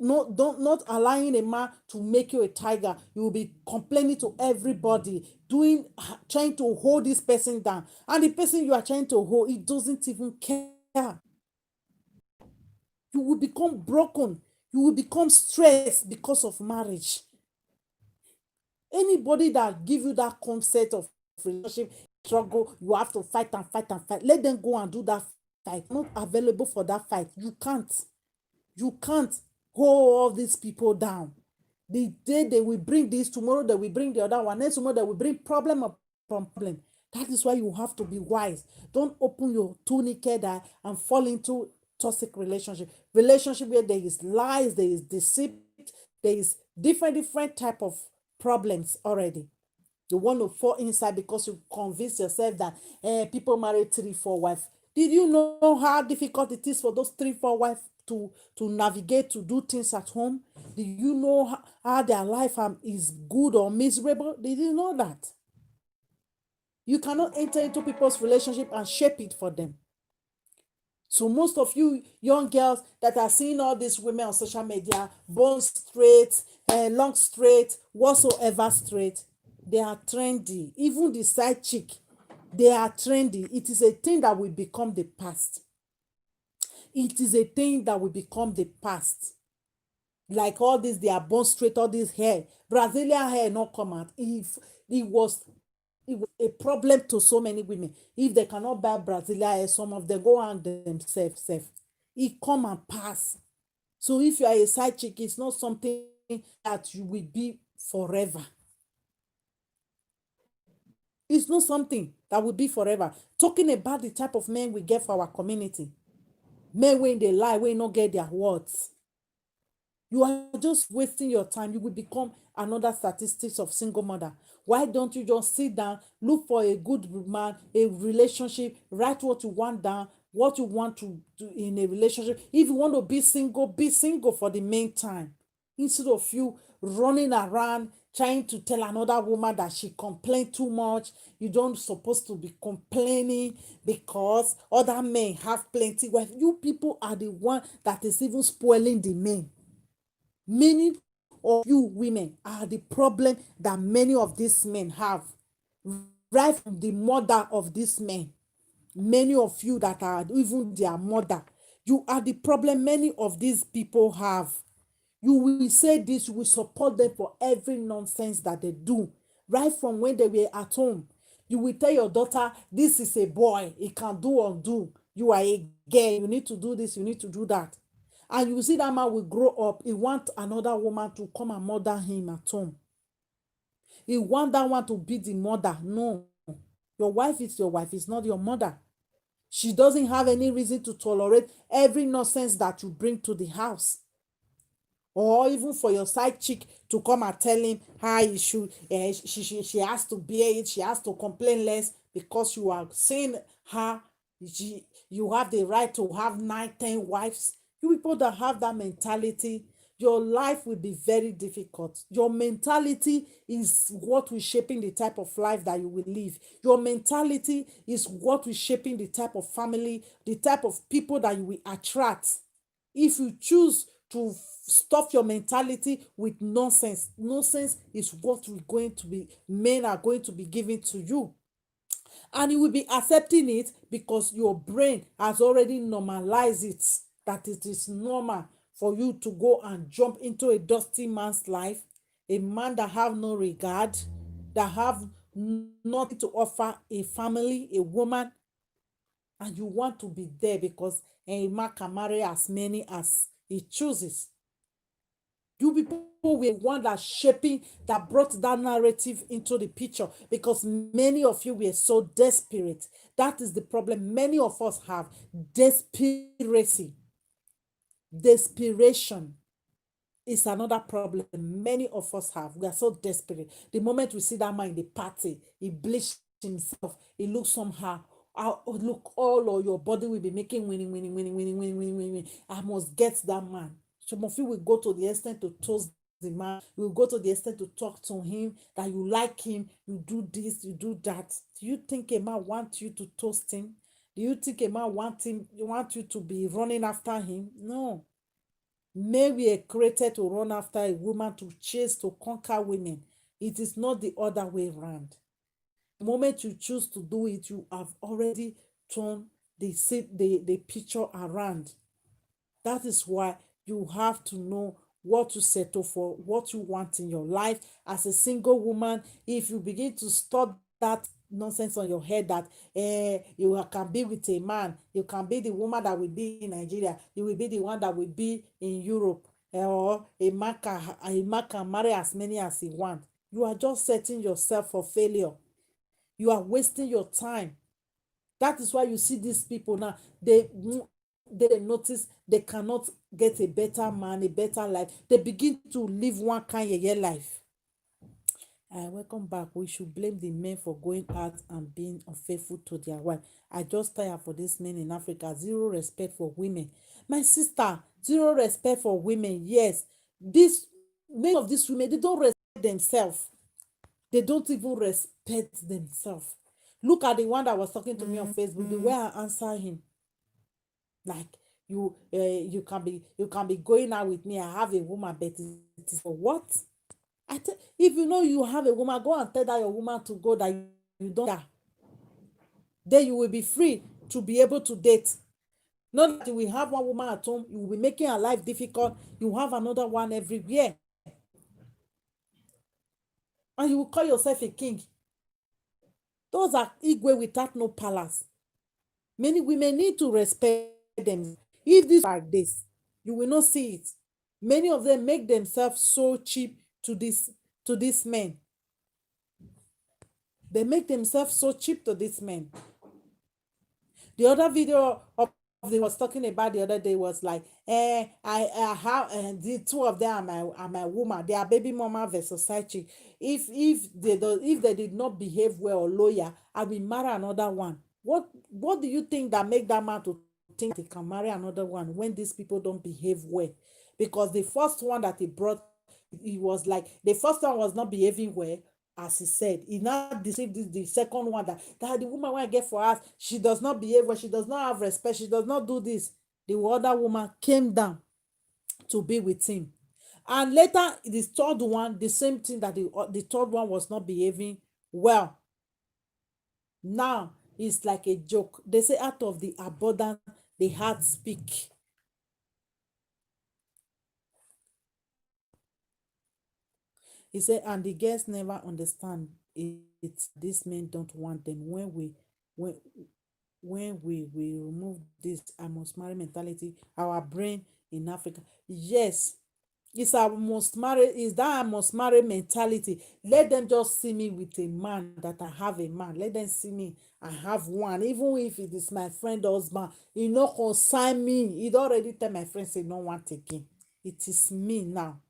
not allowing a man to make you a tiger. You will be complaining to everybody, trying to hold this person down, and the person you are trying to hold, it doesn't even care. You will become broken. You will become stressed because of marriage. Anybody that give you that concept of relationship struggle, you have to fight and fight and fight. Let them go and do that fight. Not available for that fight. You can't hold all these people down. The day they will bring this, tomorrow they will bring the other one, next tomorrow they will bring problem upon problem. That is why you have to be wise. Don't open your tourniquet and fall into toxic relationship where there is lies, there is deceit, there is different type of problems already. You want to fall inside because you convince yourself that people marry 3-4 wives. Did you know how difficult it is for those 3-4 wives to navigate, to do things at home? Did you know how their life is good or miserable? Did you know that? You cannot enter into people's relationship and shape it for them. So most of you young girls that are seeing all these women on social media, born straight, long straight, whatsoever straight, they are trendy. Even the side chick, they are trendy. It is a thing that will become the past. It is a thing that will become the past. like all this, they are born straight, all this hair. Brazilian hair not come out. If it was a problem to so many women. If they cannot buy Brazilian hair, some of them go hang themselves. It come and pass. So if you are a side chick, it's not something that you will be forever. It's not something that will be forever. Talking about the type of men we get for our community. Men when they lie, when not get their words. You are just wasting your time. You will become another statistics of single mother. Why don't you just sit down, look for a good man, a relationship, write what you want down, what you want to do in a relationship. If you want to be single for the meantime. Instead of you running around trying to tell another woman that she complained too much, you don't supposed to be complaining because other men have plenty wife. You people are the one that is even spoiling the men. Many of you women are the problem that many of these men have. Right from the mother of these men. Many of you that are even their mother, you are the problem many of these people have. You will say this, you will support them for every nonsense that they do. Right from when they were at home. You will tell your daughter, this is a boy, he can do or do. You are a girl, you need to do this, you need to do that. And you see that man will grow up, he want another woman to come and mother him at home. He want that one to be the mother. No. Your wife is your wife, it's not your mother. She doesn't have any reason to tolerate every nonsense that you bring to the house. Or even for your side chick to come and tell him how he should, she has to bear it, she has to complain less because you are saying her, you have the right to have 9, 10 wives. You people that have that mentality, your life will be very difficult. Your mentality is what will shaping the type of life that you will live. Your mentality is what will shaping the type of family, the type of people that you will attract. If you choose to stuff your mentality with nonsense, nonsense is what men are going to be giving to you. And you will be accepting it because your brain has already normalized it, that it is normal for you to go and jump into a dusty man's life, a man that have no regard, that have nothing to offer a family, a woman, and you want to be there because a man can marry as many as he chooses. You people were one that shaping, that brought that narrative into the picture because many of you were so desperate. That is the problem many of us have. Desperation is another problem many of us have. We are so desperate. The moment we see that man in the party, he bleached himself, he looks somehow. Look, all of your body will be making winning. I must get that man. Some of you will go to the extent to toast the man. You will go to the extent to talk to him, that you like him, you do this, you do that. Do you think a man wants you to toast him? Do you think a man want you to be running after him? No. Men were created to run after a woman, to chase, to conquer women. It is not the other way around. The moment you choose to do it, you have already turned the picture around. That is why you have to know what to settle for, what you want in your life. As a single woman, if you begin to stop that nonsense on your head that you can be with a man, you can be the woman that will be in Nigeria, you will be the one that will be in Europe, or a man can marry as many as he wants. You are just setting yourself for failure. You are wasting your time. That is why you see these people now, they notice they cannot get a better man, a better life. They begin to live one kind of life. Welcome back. We should blame the men for going out and being unfaithful to their wife. I just tired for these men in Africa. Zero respect for women. My sister, zero respect for women. Yes, many of these women, they don't respect themselves. They don't even respect themselves. Look at the one that was talking to me on Facebook. The way I answer him, like you can be going out with me. I have a woman, but it is for what? If you know you have a woman, go and tell that your woman to go, that you don't. Then you will be free to be able to date. Not that you will have one woman at home, you will be making her life difficult, you have another one everywhere, and you will call yourself a king. Those are Igwe without no palace. Many women need to respect them. If this like this, you will not see it. Many of them make themselves so cheap to this men. They make themselves so cheap to this men. The other video of they was talking about the other day was like, I have the two of them are my woman. They are baby mama versus side chick. If they did not behave well or loyal, I will marry another one. What do you think that make that man to think he can marry another one when these people don't behave well? Because the first one that he brought, he was like the first one was not behaving well, as he said. He now deceived the second one that the woman when I get for us, she does not behave well, she does not have respect, she does not do this. The other woman came down to be with him. And later, the third one, the same thing, that the third one was not behaving well. Now it's like a joke. They say out of the abundance, the heart speak. He said, and the girls never understand it. These men don't want them. When we remove this I must marry mentality, our brain in Africa. Yes, it's I must marry, is that I must marry mentality. Let them just see me with a man, that I have a man. Let them see me, I have one. Even if it is my friend husband, e no concern me. He already tell my friend say no want again. It is me now.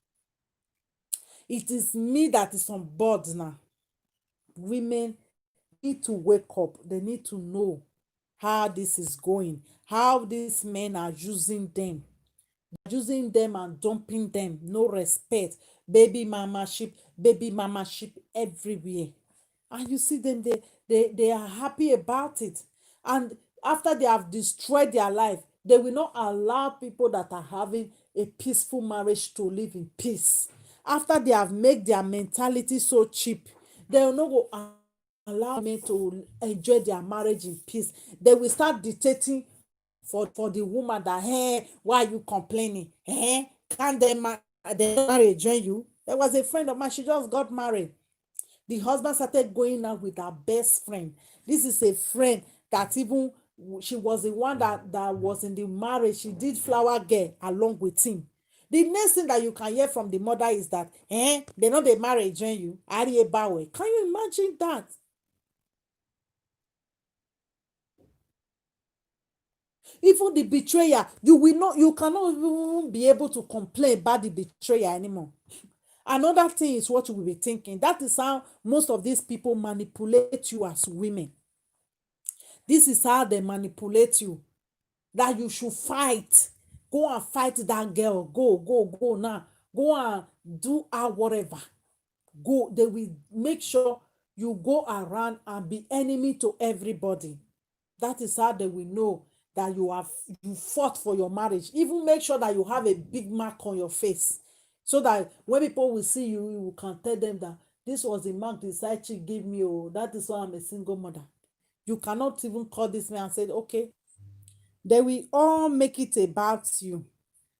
It is me that is on board now. Women need to wake up. They need to know how this is going, how these men are using them and dumping them. No respect. Baby mama ship everywhere. And you see them, they are happy about it. And after they have destroyed their life, they will not allow people that are having a peaceful marriage to live in peace. After they have made their mentality so cheap, they will not go allow men to enjoy their marriage in peace. They will start dictating for the woman that, hey, why are you complaining? Hey, can't they marry join you? There was a friend of mine, she just got married. The husband started going out with her best friend. This is a friend that even she was the one that was in the marriage. She did flower girl along with him. The next thing that you can hear from the mother is that, they know they marry join you. Ari Bawe. Can you imagine that? Even the betrayer, you cannot even be able to complain about the betrayer anymore. Another thing is what you will be thinking. That is how most of these people manipulate you as women. This is how they manipulate you. That you should fight. Go and fight that girl. Go now. Go and do her whatever. Go. They will make sure you go around and be enemy to everybody. That is how they will know that you fought for your marriage. Even make sure that you have a big mark on your face, so that when people will see you, you can tell them that this was the mark the side chick gave me. Oh, that is why I'm a single mother. You cannot even call this man and say, okay, they will all make it about you,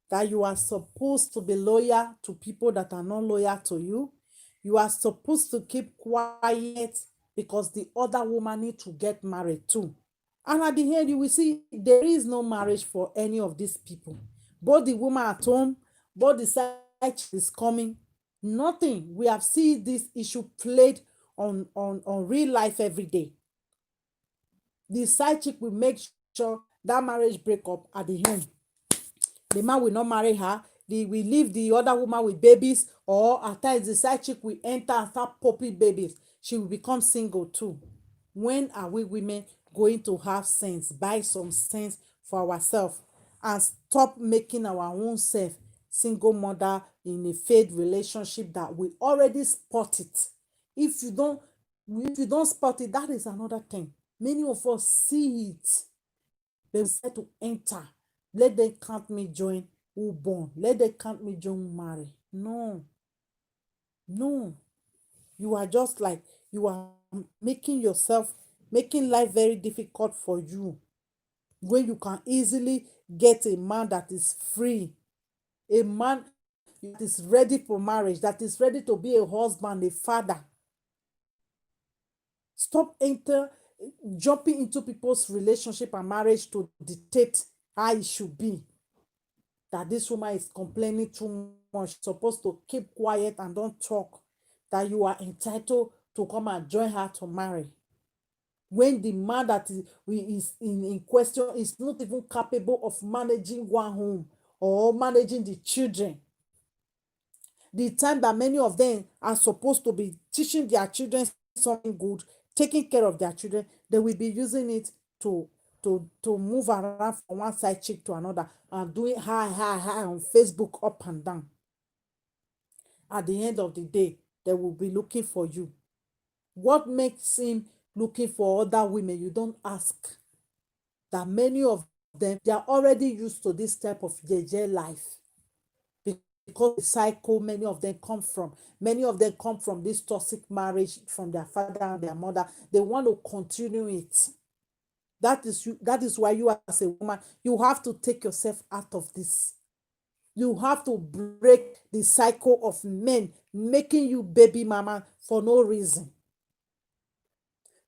that you are supposed to be loyal to people that are not loyal to you. You are supposed to keep quiet because the other woman need to get married too. And at the end, you will see there is no marriage for any of these people. Both the woman at home, both the side chick is coming. Nothing. We have seen this issue played on real life every day. The side chick will make sure that marriage break up at the end. The man will not marry her. We leave the other woman with babies, or at times the side chick will enter and start popping babies. She will become single too. When are we women going to have sense, buy some sense for ourselves, and stop making our own self single mother in a failed relationship that we already spot it? If you don't spot it, that is another thing. Many of us see it. They decide to enter. Let them count me join who born. Let them count me join who marry. No. No. You are just like, you are making life very difficult for you. when you can easily get a man that is free, a man that is ready for marriage, that is ready to be a husband, a father. Stop jumping into people's relationship and marriage to dictate how it should be. That this woman is complaining too much, supposed to keep quiet and don't talk, that you are entitled to come and join her to marry. When the man that is in question is not even capable of managing one home or managing the children. The time that many of them are supposed to be teaching their children something good, taking care of their children, they will be using it to move around from one side chick to another and doing high on Facebook up and down. At the end of the day, they will be looking for you. What makes him looking for other women? You don't ask. That many of them, they are already used to this type of JJ life, because the cycle many of them come from. Many of them come from this toxic marriage from their father and their mother. They want to continue it. That is why you, as a woman, you have to take yourself out of this. You have to break the cycle of men making you baby mama for no reason.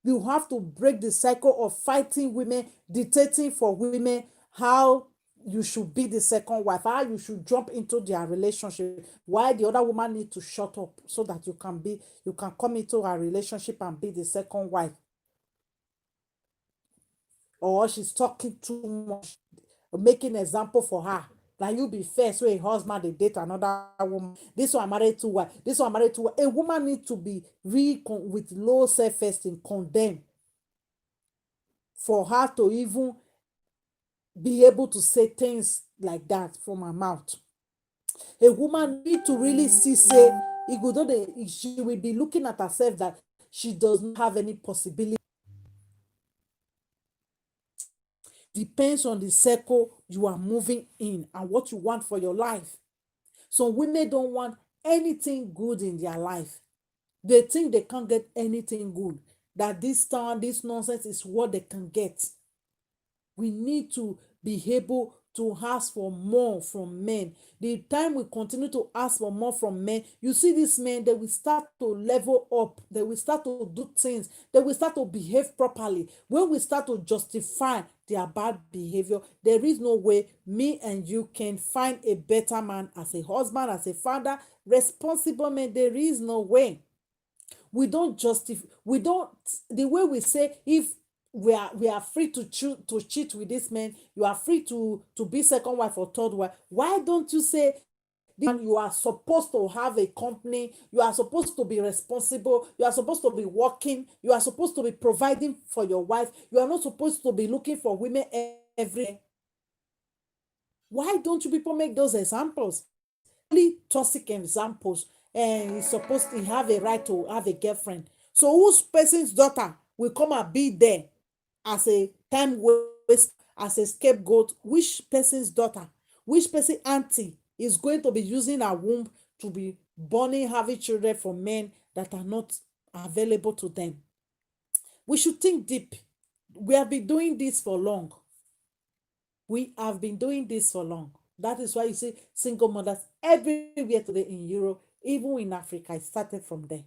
You have to break the cycle of fighting women, dictating for women how you should be the second wife, how you should jump into their relationship, why the other woman need to shut up so that you can come into a relationship and be the second wife. Or she's talking too much, making example for her. Like, you be fair, so a husband they date another woman. This one married to wife. This one married to wife. A woman needs to be with low self-esteem, condemned, for her to even be able to say things like that from her mouth. A woman need to really see, say, she will be looking at herself that she does not have any possibility. Depends on the circle you are moving in and what you want for your life. Some women don't want anything good in their life. They think they can't get anything good, that this nonsense is what they can get. We need to be able to ask for more from men. The time we continue to ask for more from men, you see these men, they will start to level up. They will start to do things. They will start to behave properly. When we start to justify their bad behavior, there is no way me and you can find a better man as a husband, as a father, responsible man. There is no way. We don't justify. We don't. The way we say, if we are free to cheat with this man, you are free to be second wife or third wife. Why don't you say, you are supposed to have a company, you are supposed to be responsible, you are supposed to be working, you are supposed to be providing for your wife, you are not supposed to be looking for women every day. Why don't you people make those examples? Really toxic examples. And he's supposed to have a right to have a girlfriend. So whose person's daughter will come and be there as a time waste, as a scapegoat? Which person's daughter, which person auntie is going to be using her womb to be borning, having children from men that are not available to them? We should think deep. We have been doing this for long. We have been doing this for long. That is why you see single mothers everywhere today in Europe, even in Africa. It started from there.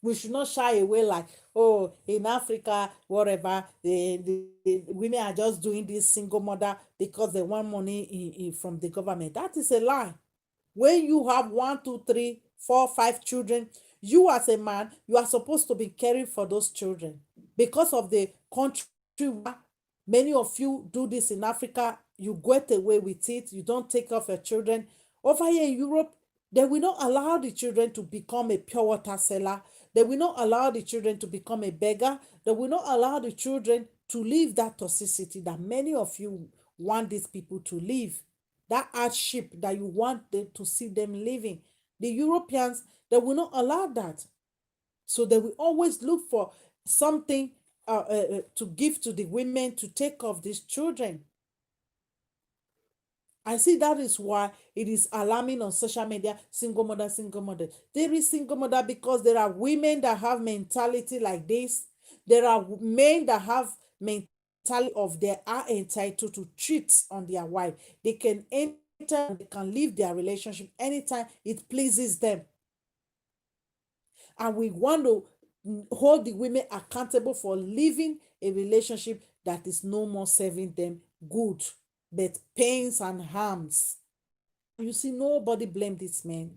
We should not shy away like, oh, in Africa, whatever, the women are just doing this single mother because they want money from the government. That is a lie. When you have 1, 2, 3, 4, 5 children, you as a man, you are supposed to be caring for those children. Because of the country, many of you do this in Africa, you get away with it, you don't take care of your children. Over here in Europe, they will not allow the children to become a pure water seller. They will not allow the children to become a beggar. They will not allow the children to live that toxicity that many of you want these people to live. That hardship that you want them to see them living. The Europeans, they will not allow that. So they will always look for something to give to the women to take care of these children. I see that is why it is alarming on social media, single mother, single mother. There is single mother because there are women that have mentality like this. There are men that have mentality mentality of they are entitled to cheat on their wife. They can enter and they can leave their relationship anytime it pleases them. And we want to hold the women accountable for living a relationship that is no more serving them good, but pains and harms. You see, nobody blame this man.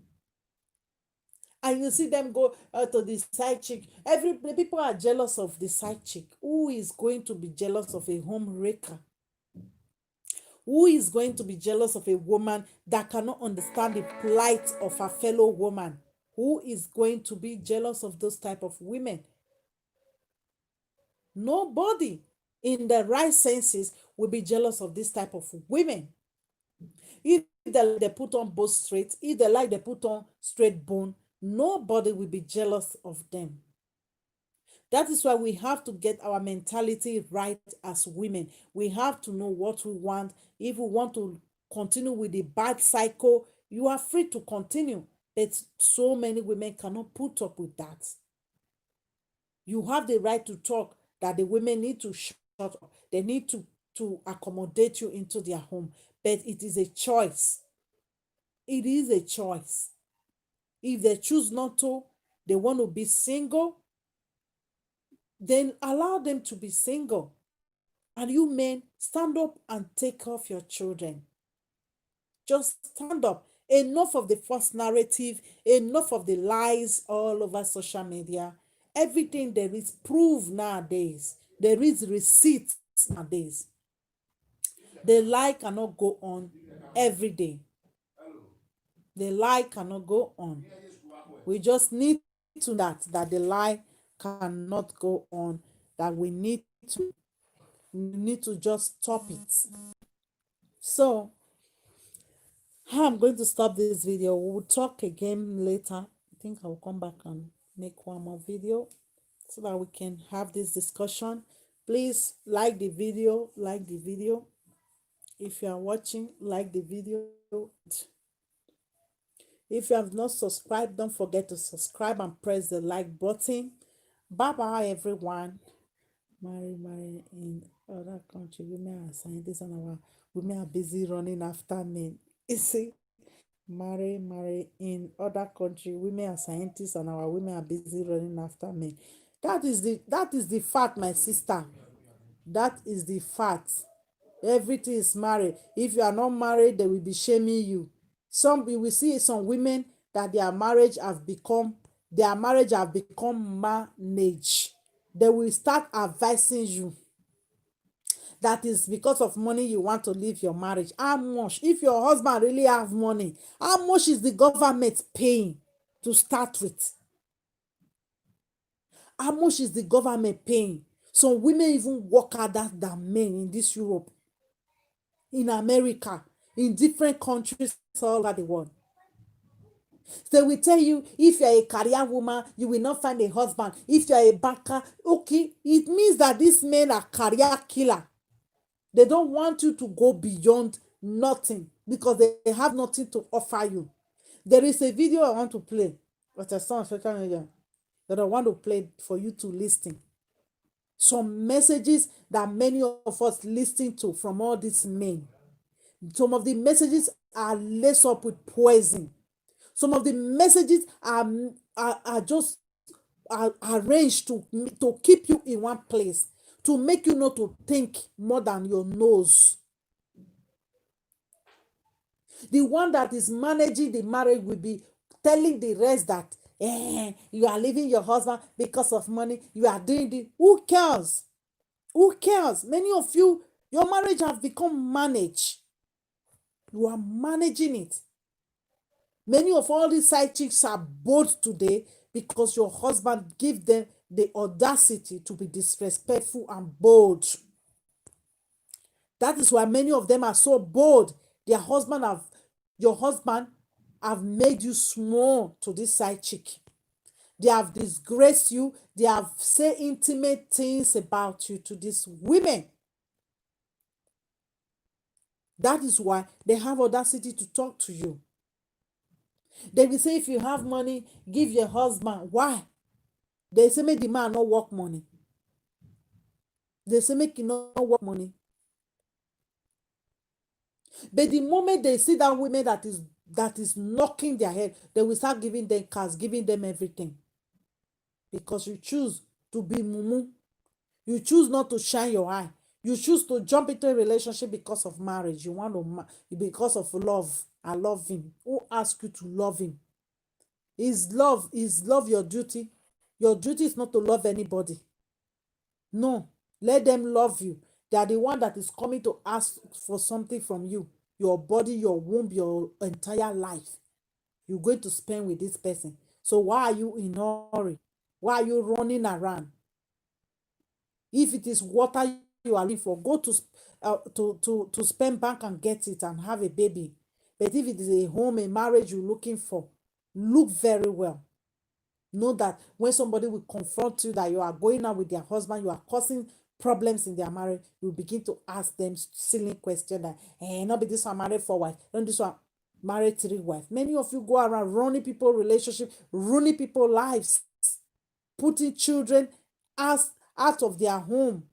And you see them go to the side chick. The people are jealous of the side chick. Who is going to be jealous of a home wrecker? Who is going to be jealous of a woman that cannot understand the plight of her fellow woman? Who is going to be jealous of those type of women? Nobody in the right senses will be jealous of this type of women. If they put on both straight, if they like they put on straight bone, nobody will be jealous of them. That is why we have to get our mentality right as women. We have to know what we want. If we want to continue with the bad cycle, you are free to continue. But so many women cannot put up with that. You have the right to talk that the women need to shut up. They need to accommodate you into their home. But it is a choice. It is a choice. If they choose not to, they want to be single, then allow them to be single. And you men, stand up and take off your children. Just stand up. Enough of the false narrative, enough of the lies all over social media. Everything there is proof nowadays. There is receipts nowadays. The lie cannot go on every day. The lie cannot go on. We just need to know that the lie cannot go on, that we need to just stop it. So I'm going to stop this video. We'll talk again later. I think I'll come back and make one more video so that we can have this discussion. Please like the video. If you are watching, like the video. If you have not subscribed, don't forget to subscribe and press the like button. Bye bye, everyone. Marry in other country. Women are scientists and our women are busy running after men. You see, marry in other country. Women are scientists and our women are busy running after men. That is the fact, my sister. That is the fact. Everything is married. If you are not married, they will be shaming you. We will see some women that their marriage have become managed. They will start advising you that is because of money you want to leave your marriage. How much? If your husband really have money, how much is the government paying to start with? How much is the government paying? Some women even work harder than men in this Europe, in America, in different countries all over the world. They will tell you, if you're a career woman, you will not find a husband. If you're a banker, okay, it means that these men are career killer. They don't want you to go beyond nothing because they have nothing to offer you. There is a video I want to play, but it's on social media, that I want to play for you to listen. Some messages that many of us listen to from all these men. Some of the messages are laced up with poison. Some of the messages are just arranged to keep you in one place, to make you not to think more than your nose. The one that is managing the marriage will be telling the rest that you are leaving your husband because of money. You are doing this. Who cares? Who cares? Many of you, your marriage have become managed. You are managing it. Many of all these side chicks are bold today because your husband gave them the audacity to be disrespectful and bold. That is why many of them are so bold. Your husband have made you small to this side chick. They have disgraced you. They have said intimate things about you to these women. That is why they have audacity to talk to you. They will say, if you have money, give your husband. Why? They say, make the man not work money. They say make you not work money. But the moment they see that women that is knocking their head, they will start giving them cars, giving them everything. Because you choose to be mumu. You choose not to shine your eye. You choose to jump into a relationship because of marriage. You want to because of love. I love him. Who asked you to love him? Is love your duty? Your duty is not to love anybody. No, let them love you. They are the one that is coming to ask for something from you. Your body, your womb, your entire life. You're going to spend with this person. So why are you in a hurry? Why are you running around? If it is water you are looking for, go to spend bank and get it and have a baby. But if it is a home, a marriage you're looking for, look very well. Know that when somebody will confront you that you are going out with their husband, you are causing problems in their marriage, you begin to ask them silly question that, not be this one married for wife, don't this one married 3 wife. Many of you go around running people relationship, ruining people lives, putting children as out of their home.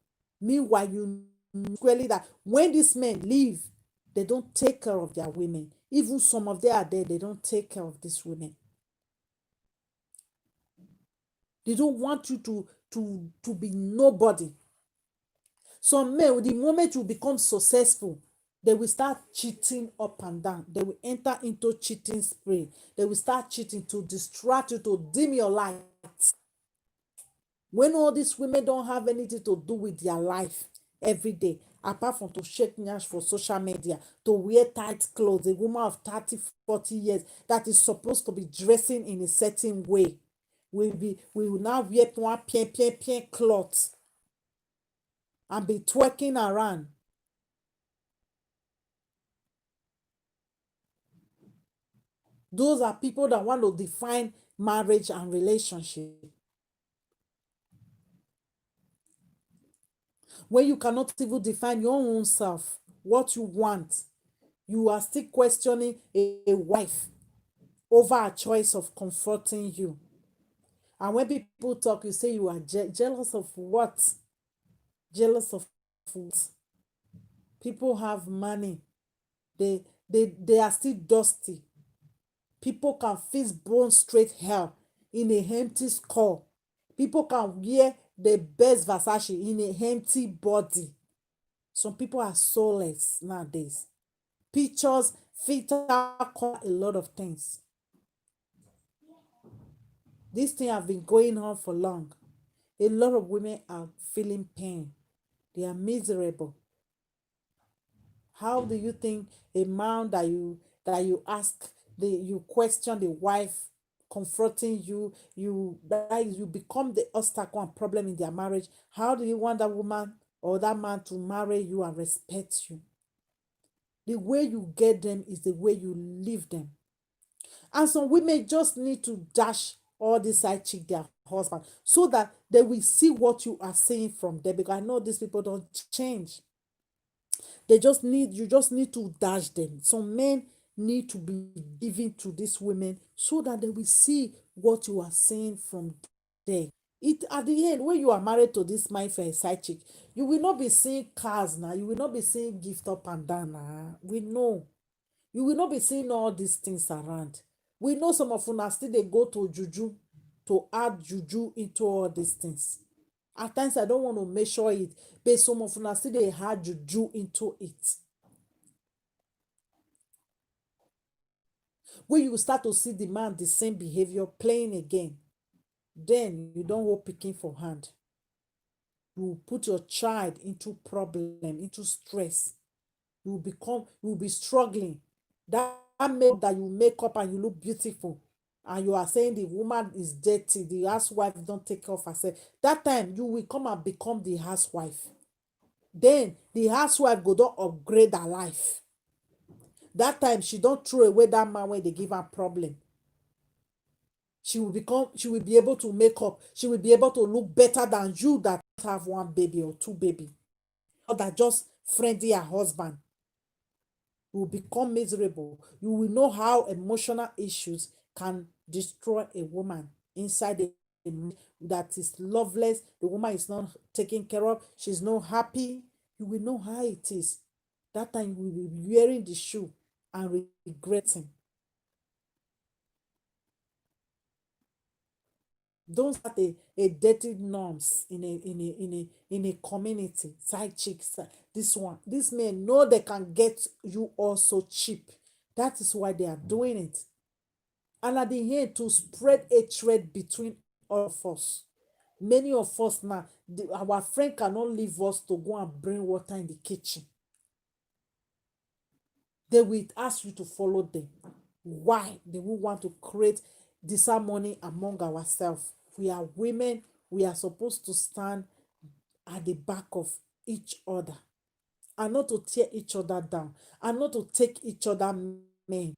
Meanwhile, you know clearly that when these men leave, they don't take care of their women. Even some of them are there, they don't take care of these women. They don't want you to be nobody. Some men, the moment you become successful, they will start cheating up and down. They will enter into cheating spree. They will start cheating to distract you, to dim your light. When all these women don't have anything to do with their life every day, apart from to shake nyash for social media, to wear tight clothes, a woman of 30, 40 years that is supposed to be dressing in a certain way, we will now wear one pien clothes and be twerking around. Those are people that want to define marriage and relationship. When you cannot even define your own self, what you want, you are still questioning a wife over a choice of comforting you. And when people talk, you say you are jealous of what? Jealous of what? People have money. They are still dusty. People can fix bone straight hair in a empty skull. People can wear the best Versace in a empty body. Some people are soulless nowadays. Pictures, filter, cover a lot of things. This thing have been going on for long. A lot of women are feeling pain. They are miserable. How do you think a man that you ask you question the wife confronting you, you become the obstacle and problem in their marriage? How do you want that woman or that man to marry you and respect you? The way you get them is the way you leave them. And some women just need to dash all this side chick their husband so that they will see what you are saying from them. Because I know these people don't change. You just need to dash them. Some men need to be given to these women so that they will see what you are saying from them. It at the end, when you are married to this man for a side chick, you will not be seeing cars now. You will not be seeing gift up and down now. We know. You will not be seeing all these things around. We know some of una still they go to juju to add juju into all these things. At times I don't want to measure it, but some of una still they add juju into it. When you start to see the man the same behavior playing again, then you don't hold picking for hand. You put your child into problem, into stress. You will be struggling. That makeup that you make up and you look beautiful, and you are saying the woman is dirty, the housewife don't take care of herself. That time you will come and become the housewife. Then the housewife go don upgrade her life. That time she don't throw away that man when they give her problem. She will be able to make up. She will be able to look better than you that have 1 baby or 2 baby, or that just friendly her husband. You will become miserable. You will know how emotional issues can destroy a woman inside a that is loveless, the woman is not taken care of, she's not happy, you will know how it is. That time you will be wearing the shoe and regretting. Don't start a dirty norms in a community. Side chicks, this one, these men know they can get you also cheap. That is why they are doing it. And at the end, to spread hatred between all of us. Many of us now, our friend cannot leave us to go and bring water in the kitchen. They will ask you to follow them. Why? They will want to create disharmony among ourselves. We are women. We are supposed to stand at the back of each other and not to tear each other down and not to take each other men.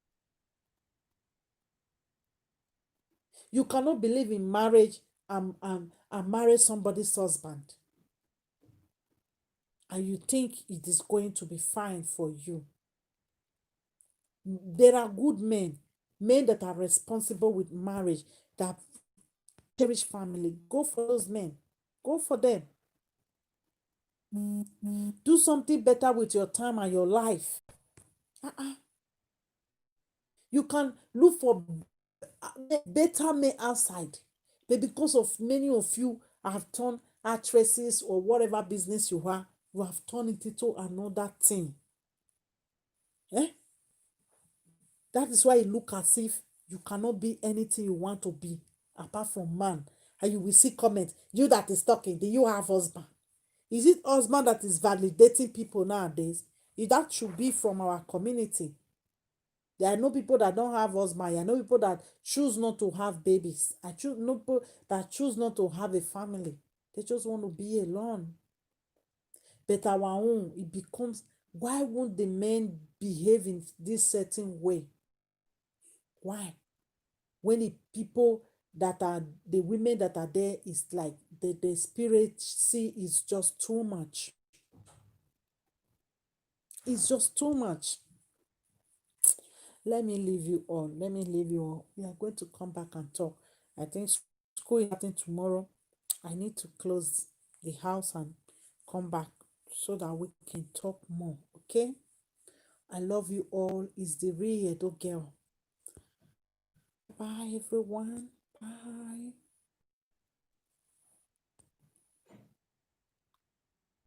You cannot believe in marriage and marry somebody's husband and you think it is going to be fine for you. There are good men that are responsible with marriage, that cherish family. Go for those men. Go for them. Do something better with your time and your life. You can look for better men outside. But because of many of you have turned actresses or whatever business you are, you have turned it into another thing. Eh? That is why it look as if you cannot be anything you want to be apart from man. And you will see comments, you that is talking, do you have husband? Is it husband that is validating people nowadays? That should be from our community. There are no people that don't have husband. There are no people that choose not to have babies. I choose no people that choose not to have a family. They just want to be alone. But our own, it becomes, why won't the men behave in this certain way? Why? When the people that are, the women that are there is like, the spirit see is just too much. It's just too much. Let me leave you on. Let me leave you on. We are going to come back and talk. I think school is starting tomorrow. I need to close the house and come back so that we can talk more. Okay? I love you all. It's the real Edo girl. Bye, everyone. Bye.